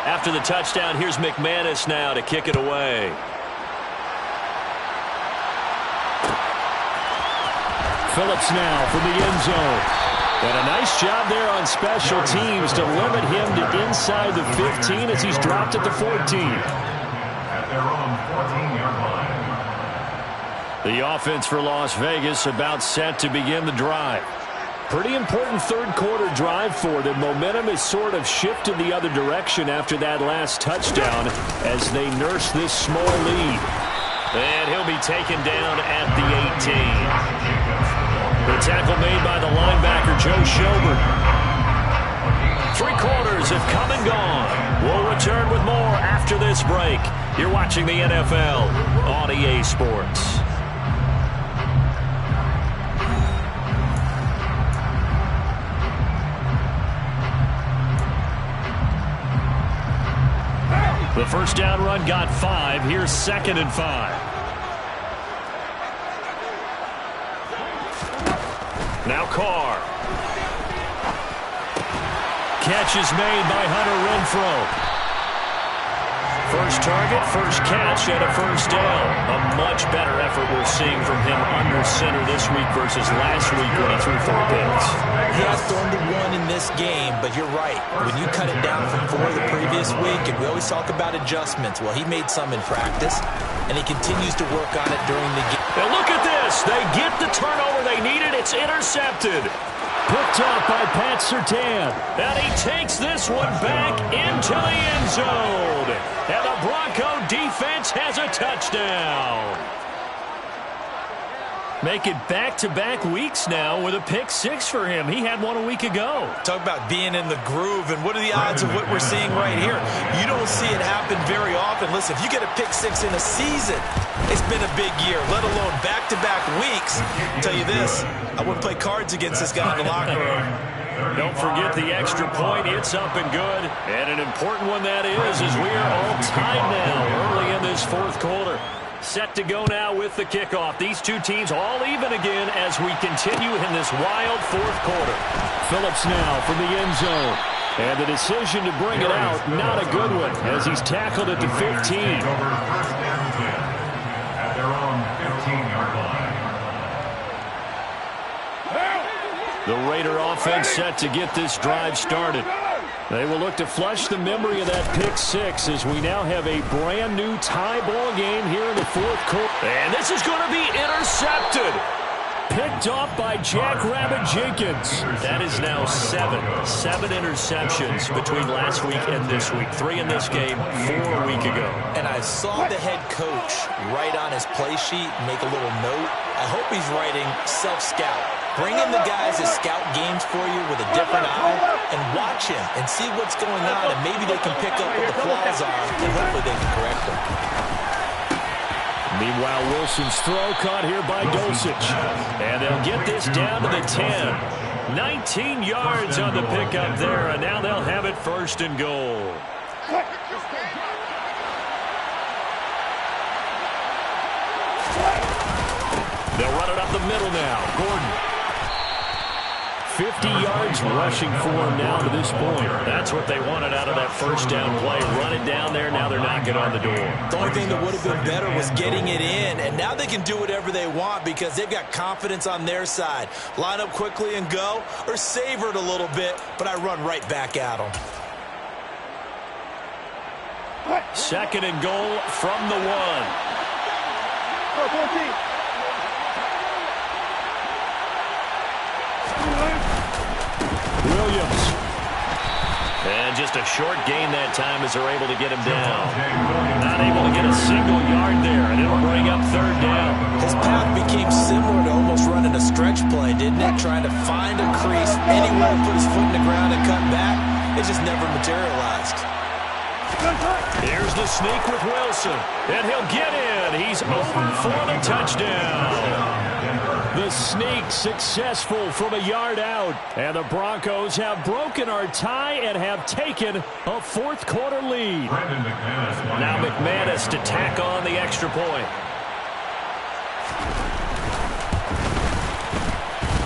S2: After the touchdown, here's McManus now to kick it away. Phillips now from the end zone. And a nice job there on special teams to limit him to inside the 15 as he's dropped at the 14.
S4: At their own 14-yard line.
S2: The offense for Las Vegas about set to begin the drive. Pretty important third quarter drive for them. Momentum has sort of shifted the other direction after that last touchdown as they nurse this small lead. And he'll be taken down at the 18. The tackle made by the linebacker, Joe Schobert. 3 quarters have come and gone. We'll return with more after this break. You're watching the NFL on EA Sports. The first down run got 5. Here's 2nd and 5. Now Carr. Catch is made by Hunter Renfrow. First target, first catch, and a first down. A much better effort we're seeing from him under center this week versus last week when he threw 4 picks.
S3: He has thrown to 1 in this game, but you're right. When you cut it down from 4 the previous week, and we always talk about adjustments, well, he made some in practice, and he continues to work on it during the game.
S2: And look at this. They get the turnover they needed. It's intercepted. Picked up by Pat Surtain. And he takes this one back into the end zone. And the Bronco defense has a touchdown. Make it back-to-back weeks now with a pick six for him. He had one a week ago.
S3: Talk about being in the groove, and what are the odds of what we're seeing right here? You don't see it happen very often. Listen, if you get a pick six in a season, it's been a big year, let alone back-to-back weeks. I'll tell you this, I wouldn't play cards against this guy in the locker room.
S2: Don't forget the extra point. It's up and good. And an important one that is, as we are all tied now early in this fourth quarter. Set to go now with the kickoff. These two teams all even again as we continue in this wild fourth quarter. Phillips now from the end zone. And the decision to bring it out, not a good one, as he's tackled at the 15.
S4: Over first and 10 at their own 15-yard line.
S2: The Raider offense set to get this drive started. They will look to flush the memory of that pick six as we now have a brand new tie ball game here in the fourth quarter. And this is going to be intercepted. Picked off by Jackrabbit Jenkins. That is now seven interceptions between last week and this week. 3 in this game, 4 a week ago.
S3: And I saw the head coach write on his play sheet, make a little note. I hope he's writing self-scout. Bring in the guys that scout games for you with a different eye and watch him and see what's going on, and maybe they can pick up what the flaws are, and hopefully they can correct them.
S2: Meanwhile, Wilson's throw caught here by Dulcich. And they'll get this down to the 10. 19 yards on the pickup there, and now they'll have it first and goal. They'll run it up the middle now. Gordon. 50 yards rushing for him now to this point. That's what they wanted out of that first down play. Run it down there. Now they're knocking on the door.
S3: The only thing that would have been better was getting it in, and now they can do whatever they want because they've got confidence on their side. Line up quickly and go, or savor it a little bit, but I run right back at them.
S2: Second and goal from the 1. Williams. And just a short gain that time as they're able to get him down. Not able to get a single yard there, and it'll bring up third down.
S3: His path became similar to almost running a stretch play, didn't it? Trying to find a crease, anywhere to put his foot in the ground and cut back. It just never materialized.
S2: Here's the sneak with Wilson, and he'll get in. He's open for the touchdown. The sneak successful from a yard out. And the Broncos have broken our tie and have taken a fourth quarter lead.
S1: Now McManus to tack on the extra point.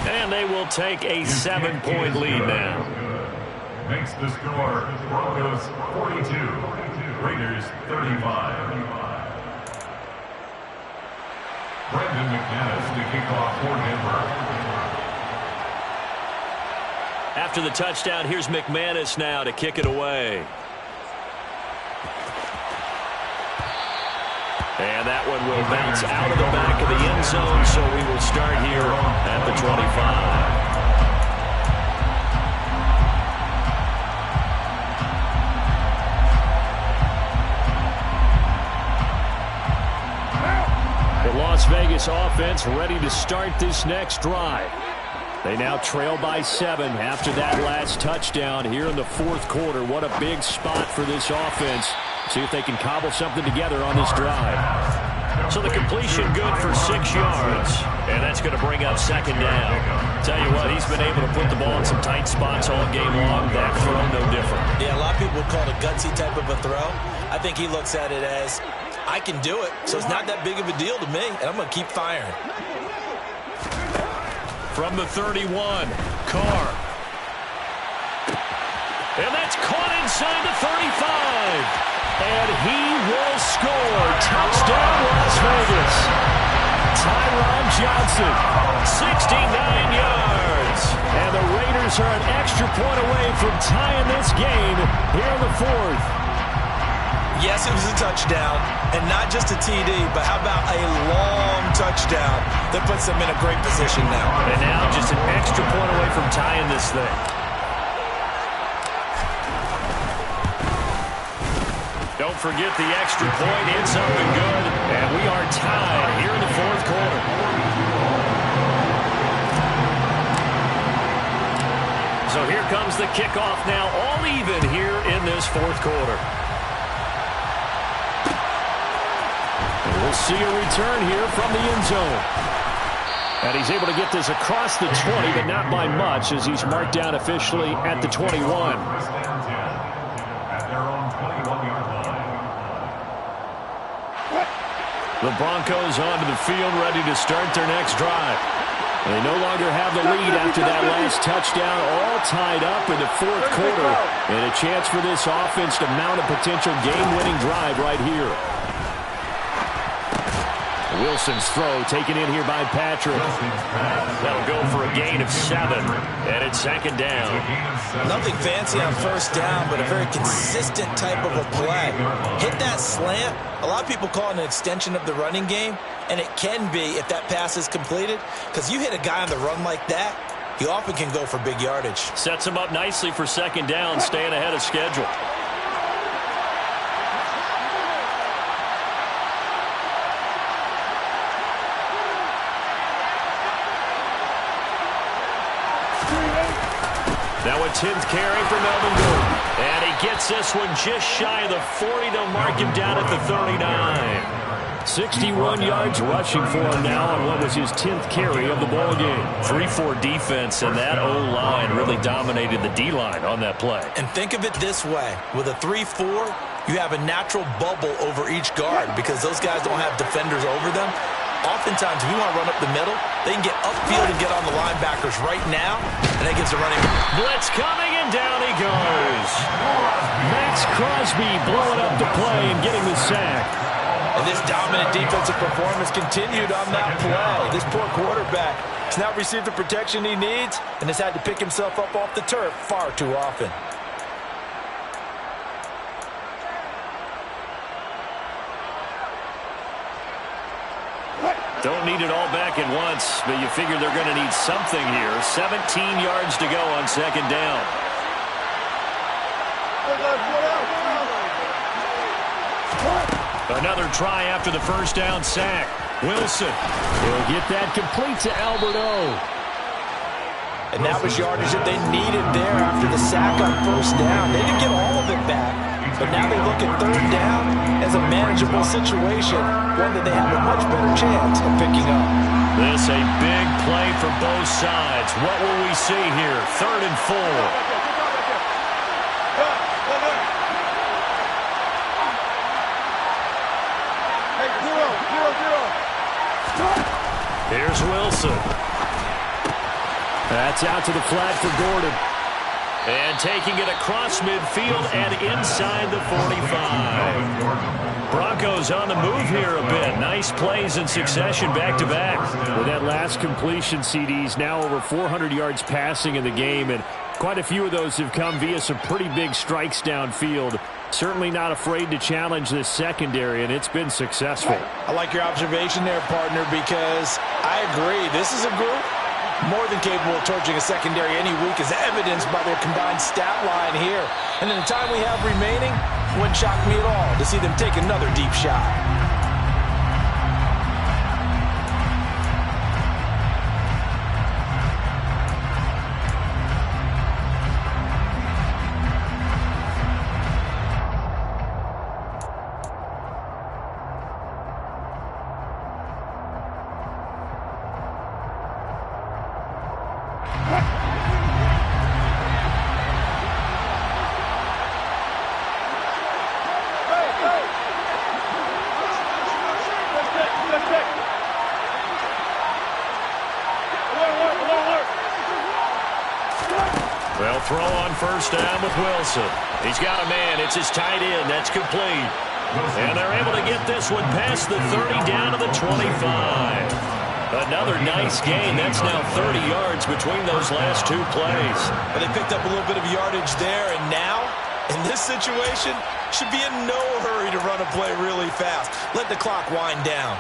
S1: And they will take a 7-point lead now.
S4: Makes the score Broncos 42, Raiders 35. Brandon McManus to kick off for Denver.
S1: After the touchdown, here's McManus now to kick it away. And that one will bounce out of the back of the end zone, so we will start here at the 25.
S2: Las Vegas offense ready to start this next drive. They now trail by 7 after that last touchdown here in the fourth quarter. What a big spot for this offense. See if they can cobble something together on this drive.
S1: So the completion good for 6 yards. And that's going to bring up second down. Tell you what, he's been able to put the ball in some tight spots all game long. That throw no different.
S3: Yeah, a lot of people call it a gutsy type of a throw. I think he looks at it as, I can do it, so it's not that big of a deal to me, and I'm going to keep firing.
S2: From the 31, Carr. And that's caught inside the 35. And he will score. Touchdown, Las Vegas. Tyron Johnson, 69 yards. And the Raiders are an extra point away from tying this game here in the fourth.
S3: Yes, it was a touchdown, and not just a TD, but how about a long touchdown that puts them in a great position now.
S1: And now just an extra point away from tying this thing. Don't forget the extra point. It's up and good, and we are tied here in the fourth quarter. the kickoff now, all even here in this fourth quarter. And we'll see a return here from the end zone. And he's able to get this across the 20, but not by much, as he's marked down officially at the 21.
S4: First and 10 at their own 21-yard line.
S1: The Broncos onto the field, ready to start their next drive. They no longer have the lead after that last touchdown, all tied up in the fourth quarter. And a chance for this offense to mount a potential game-winning drive right here. Wilson's throw taken in here by Patrick. That'll go for a gain of 7, and it's second down.
S3: Nothing fancy on first down, but a very consistent type of a play. Hit that slant. A lot of people call it an extension of the running game, and it can be if that pass is completed, because you hit a guy on the run like that, he often can go for big yardage.
S1: Sets him up nicely for second down, staying ahead of schedule. Now a 10th carry for Melvin Gordon. And he gets this one just shy of the 40. They'll mark him down at the 39. 61 yards rushing for him now on what was his 10th carry of the ball game. 3-4 defense, and that O-line really dominated the D-line on that play.
S3: And think of it this way. With a 3-4, you have a natural bubble over each guard because those guys don't have defenders over them. Oftentimes, if you want to run up the middle, they can get upfield and get on the linebackers right now, and that gives the running.
S1: Blitz coming, and down he goes. Max Crosby blowing up the play and getting the sack.
S3: And this dominant defensive performance continued on that play. This poor quarterback has not received the protection he needs and has had to pick himself up off the turf far too often.
S1: Don't need it all back at once, but you figure they're going to need something here. 17 yards to go on second down. Another try after the first down sack. Wilson will get that complete to Alberto.
S3: And that was yardage that they needed there after the sack on first down. They didn't get all of it back, but now they look at third down as a manageable situation, one that they have a much better chance of picking up.
S1: This a big play from both sides. What will we see here? 3rd and 4. Here's Wilson. That's out to the flat for Gordon. And taking it across midfield and inside the 45. Broncos on the move here a bit. Nice plays in succession back-to-back. With that last completion, CDs now over 400 yards passing in the game, and quite a few of those have come via some pretty big strikes downfield. Certainly not afraid to challenge this secondary, and it's been successful.
S3: I like your observation there, partner, because I agree. This is a group more than capable of torching a secondary any week, as evidenced by their combined stat line here. And in the time we have remaining, wouldn't shock me at all to see them take another deep shot.
S1: They'll throw on first down with Wilson. He's got a man. It's his tight end. That's complete. And they're able to get this one past the 30 down to the 25. Another nice gain. That's now 30 yards between those last two plays.
S3: But they picked up a little bit of yardage there, and now, in this situation, should be in no hurry to run a play really fast. Let the clock wind down.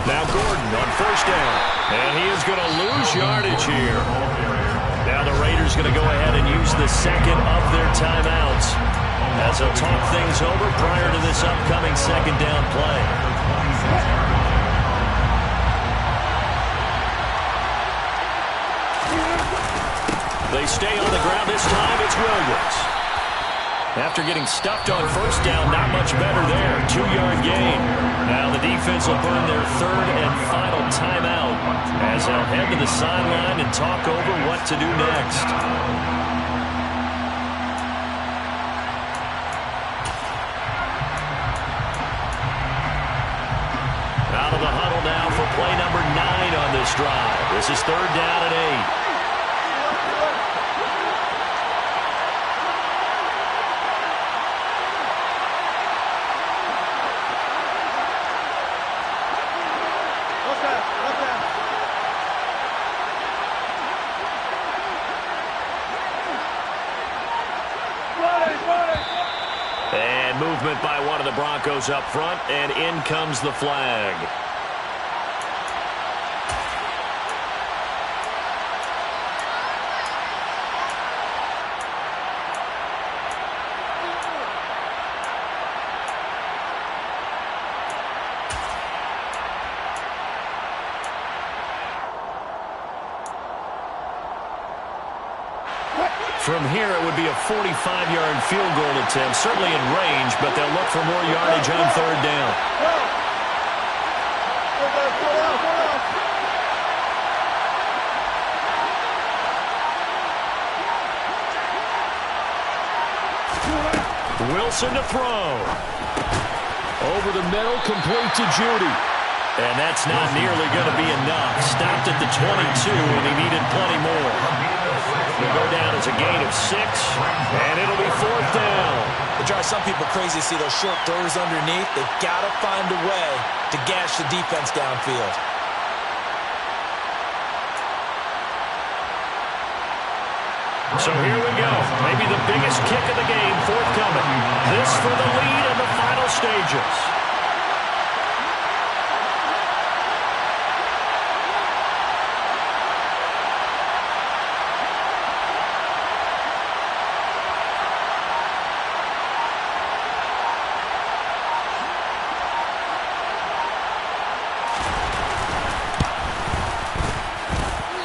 S1: Now Gordon on first down. And he is going to lose yardage here. Now the Raiders going to go ahead and use the second of their timeouts.
S2: as they'll talk things over prior to this upcoming second down play. They stay on the ground. This time it's Williams. After getting stuffed on first down, not much better there. 2-yard gain. Now the defense will burn their third and final timeout as they'll head to the sideline and talk over what to do next. Out of the huddle now for play number 9 on this drive. This is third down and 8. And movement by one of the Broncos up front, and in comes the flag. From here, it would be a 45-yard field goal attempt, certainly in range, but they'll look for more yardage on third down. Wilson to throw. Over the middle, complete to Judy. And that's not nearly going to be enough. Stopped at the 22, and he needed plenty more. He'll go down as a gain of 6, and it'll be fourth down.
S3: It drives some people crazy to see those short throws underneath. They've got to find a way to gash the defense downfield.
S2: So here we go. Maybe the biggest kick of the game forthcoming. This for the lead in the final stages.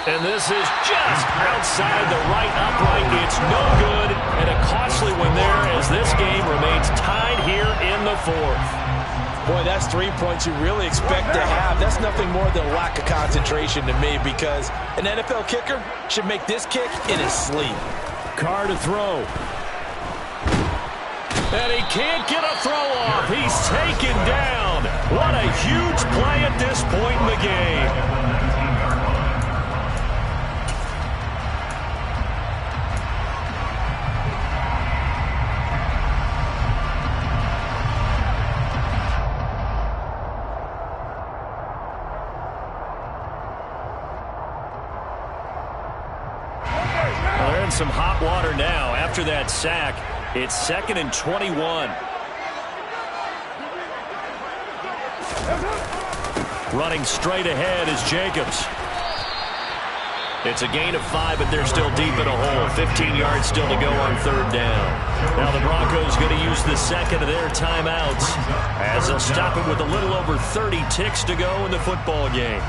S2: And this is just outside the right upright. It's no good, and a costly one there as this game remains tied here in the fourth.
S3: Boy, that's 3 points you really expect to have. That's nothing more than a lack of concentration to me, because an NFL kicker should make this kick in his sleep.
S2: Carr to throw. And he can't get a throw off. He's taken down. What a huge play at this point in the game. Some hot water now after that sack. It's 2nd and 21. Running straight ahead is Jacobs. It's a gain of 5, but they're still deep in a hole. 15 yards still to go on third down. Now the Broncos going to use the second of their timeouts as they'll stop it with a little over 30 ticks to go in the football game.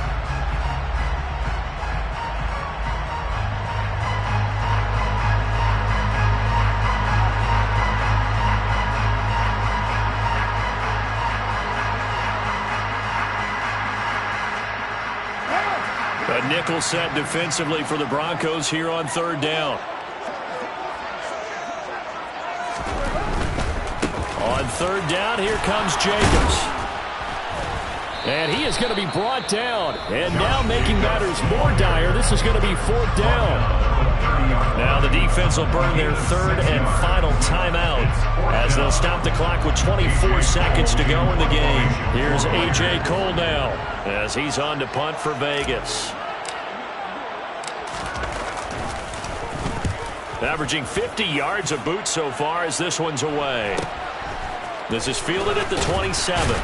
S2: A nickel set defensively for the Broncos here on third down. On third down, here comes Jacobs. And he is going to be brought down. And now making matters more dire, this is going to be fourth down. Now the defense will burn their third and final timeout as they'll stop the clock with 24 seconds to go in the game. Here's A.J. Cole now as he's on to punt for Vegas. Averaging 50 yards a boot so far as this one's away. This is fielded at the 27.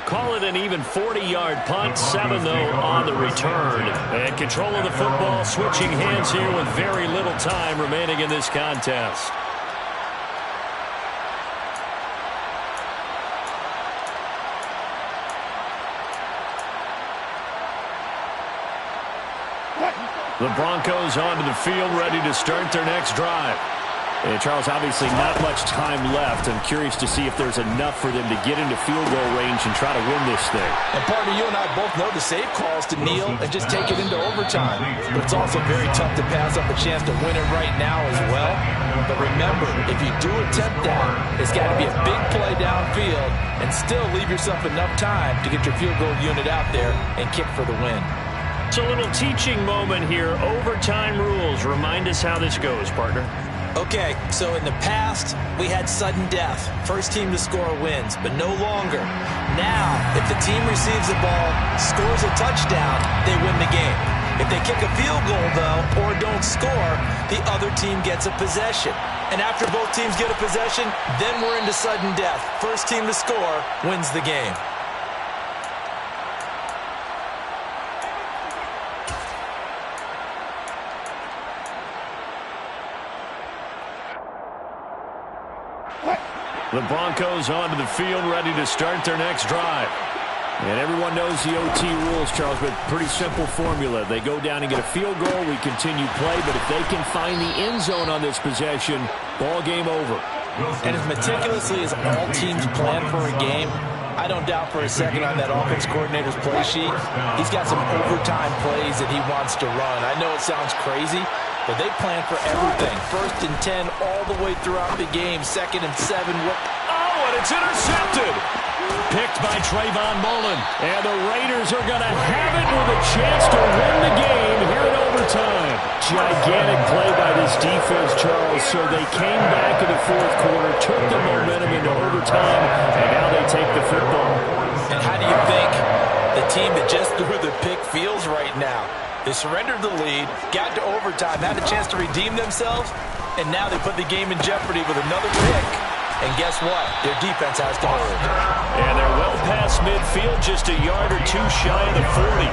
S2: Call it an even 40-yard punt. 7, though, on the return. And control of the football switching hands here with very little time remaining in this contest. The Broncos onto the field, ready to start their next drive. And Charles, obviously not much time left. I'm curious to see if there's enough for them to get into field goal range and try to win this thing.
S3: And partner, you and I both know the safe calls to kneel and just take it into overtime. But it's also very tough to pass up a chance to win it right now as well. But remember, if you do attempt that, it's got to be a big play downfield and still leave yourself enough time to get your field goal unit out there and kick for the win.
S2: It's a little teaching moment here. Overtime rules. Remind us how this goes, partner.
S3: Okay, so in the past, we had sudden death. First team to score wins, but no longer. Now, if the team receives the ball, scores a touchdown, they win the game. If they kick a field goal, though, or don't score, the other team gets a possession. And after both teams get a possession, then we're into sudden death. First team to score wins the game.
S2: The Broncos onto the field, ready to start their next drive. And everyone knows the OT rules, Charles, but pretty simple formula. They go down and get a field goal, we continue play, but if they can find the end zone on this possession, ball game over.
S3: And as meticulously as all teams plan for a game, I don't doubt for a second on that offense coordinator's play sheet, he's got some overtime plays that he wants to run. I know it sounds crazy, but they plan for everything. 1st and 10 all the way throughout the game. 2nd and 7.
S1: Oh, and it's intercepted. Picked by Trayvon Mullen.
S2: And the Raiders are going to have it with a chance to win the game here in overtime. Gigantic play by this defense, Charles. So they came back in the 4th quarter, took the momentum into overtime, and now they take the football.
S3: And how do you think the team that just threw the pick feels right now? They surrendered the lead, got to overtime, had a chance to redeem themselves, and now they put the game in jeopardy with another pick. And guess what? Their defense has to hold.
S2: And they're well past midfield, just a yard or two shy of the 40.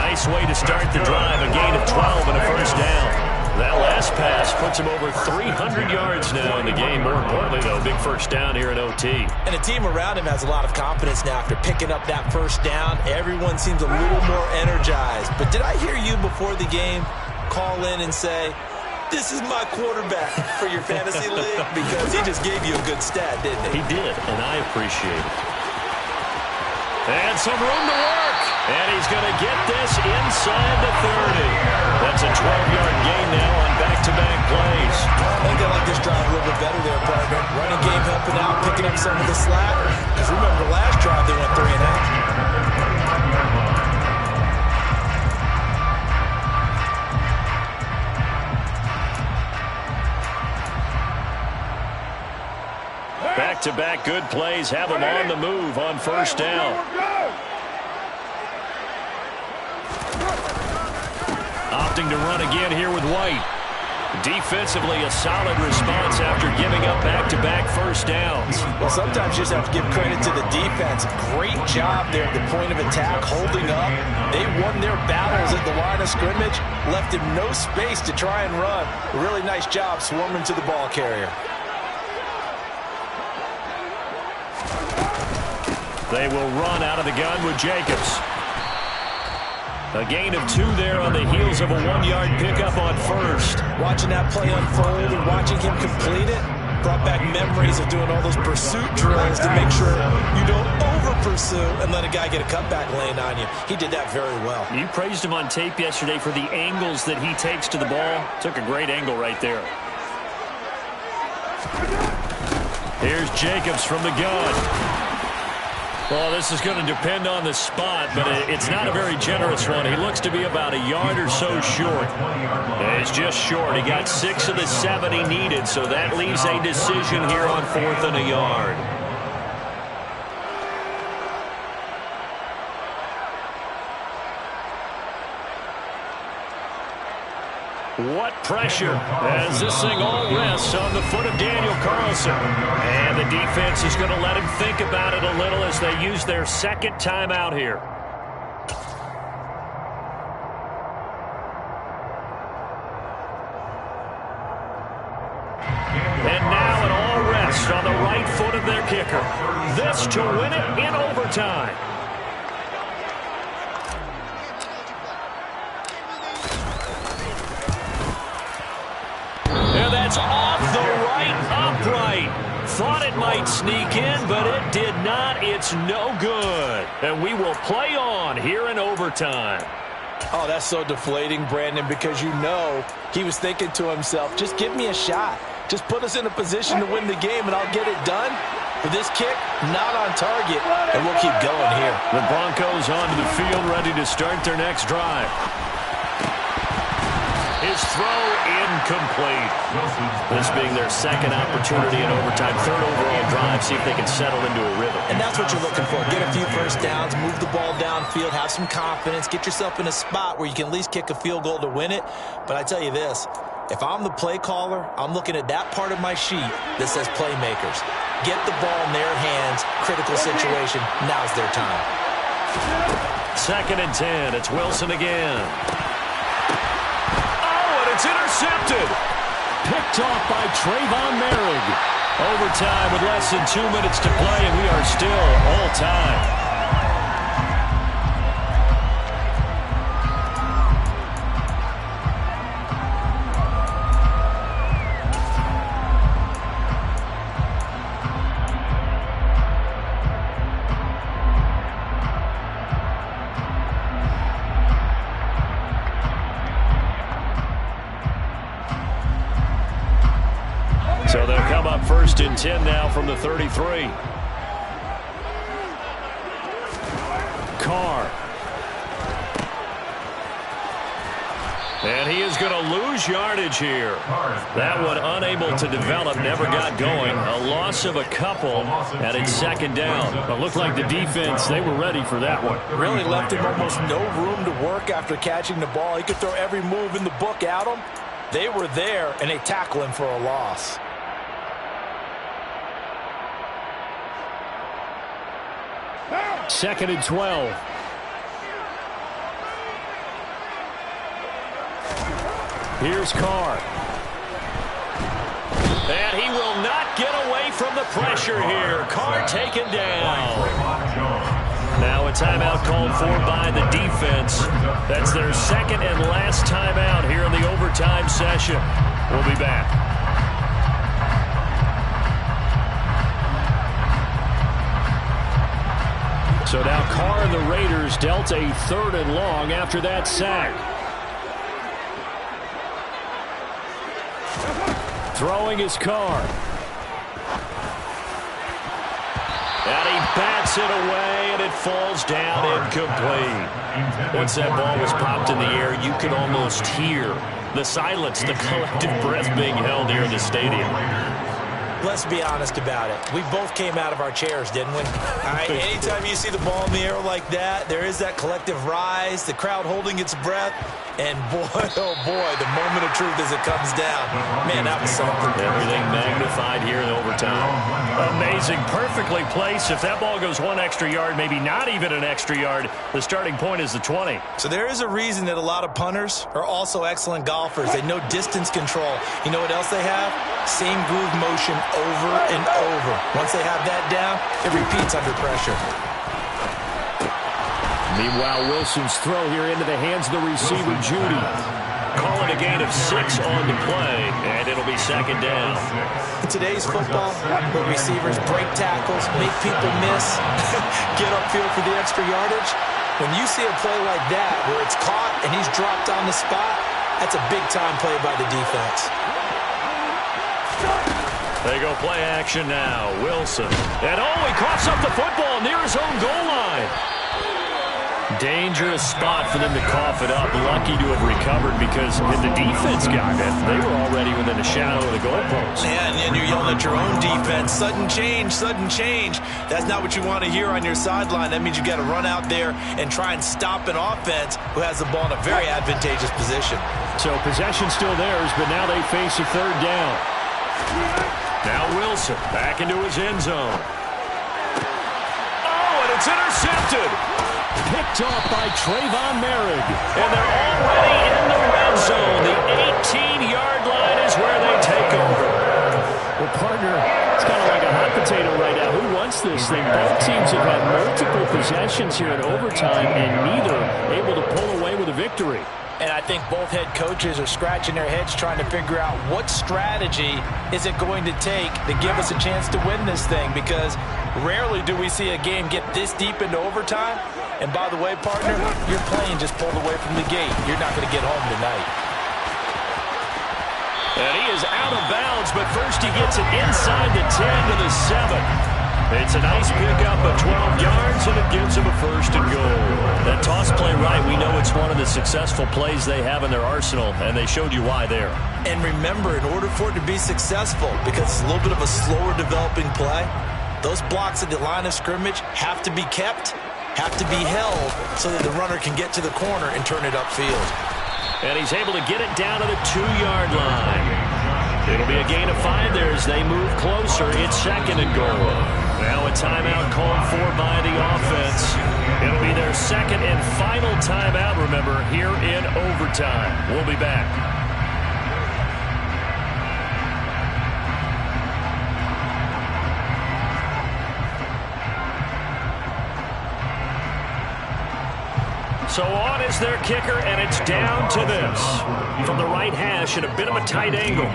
S2: Nice way to start the drive, a gain of 12 and a first down. That last pass puts him over 300 yards now in the game. More importantly, though, big first down here in OT.
S3: And the team around him has a lot of confidence now after picking up that first down. Everyone seems a little more energized. But did I hear you before the game call in and say, this is my quarterback for your fantasy league? Because he just gave you a good stat, didn't he?
S2: He did, and I appreciate it. And some room to work. And he's going to get this inside the 30. That's a 12-yard gain now on back-to-back plays.
S3: I think I like this drive a little bit better there, partner. Running game helping out, picking up some of the slack. Because remember, last drive they went 3 and out.
S2: Back-to-back good plays have them on the move on first down. Opting to run again here with White. Defensively, a solid response after giving up back-to-back first downs.
S3: Well, sometimes you just have to give credit to the defense. Great job there at the point of attack, holding up. They won their battles at the line of scrimmage, left him no space to try and run. A really nice job swarming to the ball carrier.
S2: They will run out of the gun with Jacobs. A gain of 2 there on the heels of a 1-yard pickup on first.
S3: Watching that play unfold and watching him complete it brought back memories of doing all those pursuit drills to make sure you don't over-pursue and let a guy get a cutback lane on you. He did that very well.
S2: You praised him on tape yesterday for the angles that he takes to the ball. Took a great angle right there. Here's Jacobs from the gun. Well, this is going to depend on the spot, but it's not a very generous one. He looks to be about a yard or so short. It's just short. He got 6 of the 7 he needed, so that leaves a decision here on 4th and a yard. What pressure as this thing all rests on the foot of Daniel Carlson. And the defense is going to let him think about it a little as they use their second timeout here. And now it all rests on the right foot of their kicker. This to win it in overtime.
S1: That's off the right upright. Thought it might sneak in, but it did not. It's no good. And we will play on here in overtime.
S3: Oh, that's so deflating, Brandon, because you know he was thinking to himself, just give me a shot. Just put us in a position to win the game, and I'll get it done. But this kick, not on target, and we'll keep going here.
S1: The Broncos onto the field, ready to start their next drive. His throw incomplete. This being their second opportunity in overtime, third overall drive, see if they can settle into a rhythm.
S3: And that's what you're looking for. Get a few first downs, move the ball downfield, have some confidence, get yourself in a spot where you can at least kick a field goal to win it. But I tell you this, if I'm the play caller, I'm looking at that part of my sheet that says playmakers. Get the ball in their hands, critical situation, now's their time.
S1: 2nd and 10, it's Wilson again. It's intercepted.
S2: Picked off by Trayvon Merrick. Overtime with less than 2 minutes to play, and we are still all time. So they'll come up 1st and 10 now from the 33. Carr.
S1: And he is going to lose yardage here. That one unable to develop, never got going. A loss of a couple, and it's 2nd down.
S2: It looked like the defense, they were ready for that one.
S3: Really left him almost no room to work after catching the ball. He could throw every move in the book at him. They were there, and they tackle him for a loss.
S2: Second and 12. Here's Carr.
S1: And he will not get away from the pressure here. Carr taken down. Now a timeout called for by the defense. That's their 2nd and last timeout here in the overtime session. We'll be back.
S2: So now Carr and the Raiders dealt a 3rd and long after that sack. Throwing his Carr.
S1: And he bats it away, and it falls down incomplete. Once that ball was popped in the air, you could almost hear the silence, the collective breath being held here in the stadium.
S3: Let's be honest about it. We both came out of our chairs, didn't we? All right, anytime you see the ball in the air like that, there is that collective rise, the crowd holding its breath, and boy, oh boy, the moment of truth as it comes down. Man, that was something.
S1: Everything magnified here in overtime.
S2: Amazing, perfectly placed. If that ball goes 1 extra yard, maybe not even an extra yard, the starting point is the 20.
S3: So there is a reason that a lot of punters are also excellent golfers. They know distance control. You know what else they have? Same groove motion over and over. Once they have that down, it repeats under pressure.
S2: Meanwhile, Wilson's throw here into the hands of the receiver, Judy.
S1: Call it a gain of 6 on the play, and it'll be 2nd down.
S3: In today's football, where receivers break tackles, make people miss, get upfield for the extra yardage, when you see a play like that where it's caught and he's dropped on the spot, that's a big-time play by the defense.
S1: They go play action now. Wilson. And he coughs up the football near his own goal line.
S2: Dangerous spot for them to cough it up. Lucky to have recovered because if the defense got it, they were already within a shadow of the goalpost.
S3: Yeah, and you're yelling at your own defense. Sudden change, sudden change. That's not what you want to hear on your sideline. That means you got to run out there and try and stop an offense who has the ball in a very advantageous position.
S2: So possession still theirs, but now they face a 3rd down.
S1: Now Wilson back into his end zone. Oh, and it's intercepted.
S2: Picked off by Trayvon Merrick.
S1: And they're already in the red zone. The 18-yard line is where they take over.
S2: Well, partner, it's kind of like a hot potato right now. Who wants this thing? Both teams have had multiple possessions here in overtime, and neither able to pull away with a victory.
S3: And I think both head coaches are scratching their heads trying to figure out what strategy is it going to take to give us a chance to win this thing, because rarely do we see a game get this deep into overtime. And by the way, partner, your plane just pulled away from the gate. You're not going to get home tonight.
S2: And he is out of bounds, but first he gets it inside the 10 to the 7. It's a nice pickup of 12 yards, and it gives him a first and goal. That toss play right, we know it's one of the successful plays they have in their arsenal, and they showed you why there.
S3: And remember, in order for it to be successful, because it's a little bit of a slower developing play, those blocks at the line of scrimmage have to be kept, have to be held, so that the runner can get to the corner and turn it upfield.
S2: And he's able to get it down to the 2-yard line. It'll be a gain of 5 there as they move closer. It's second and goal. Now a timeout called for by the offense. It'll be their second and final timeout, remember, here in overtime. We'll be back. So on is their kicker, and it's down to this. From the right hash at a bit of a tight angle.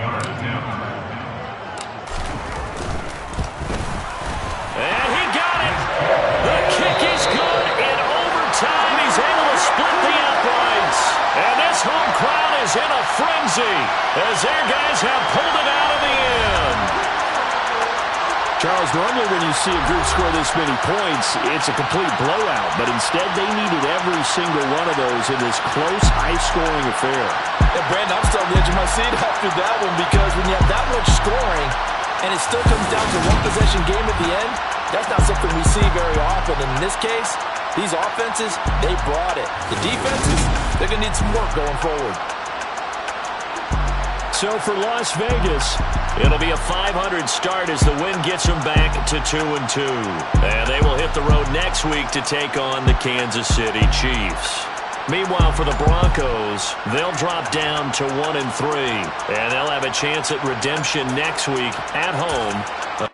S2: And he got it. The kick is good. In overtime, he's able to split the uprights. And this home crowd is in a frenzy as their guys have pulled it out of the end.
S1: Charles, normally when you see a group score this many points, it's a complete blowout. But instead, they needed every single one of those in this close, high-scoring affair.
S3: Yeah, Brandon, I'm still on the edge of my seat after that one, because when you have that much scoring and it still comes down to one-possession game at the end, that's not something we see very often. And in this case, these offenses, they brought it. The defenses, they're going to need some work going forward.
S2: So for Las Vegas, it'll be a 500 start as the win gets them back to 2-2. And they will hit the road next week to take on the Kansas City Chiefs. Meanwhile, for the Broncos, they'll drop down to 1-3. And they'll have a chance at redemption next week at home.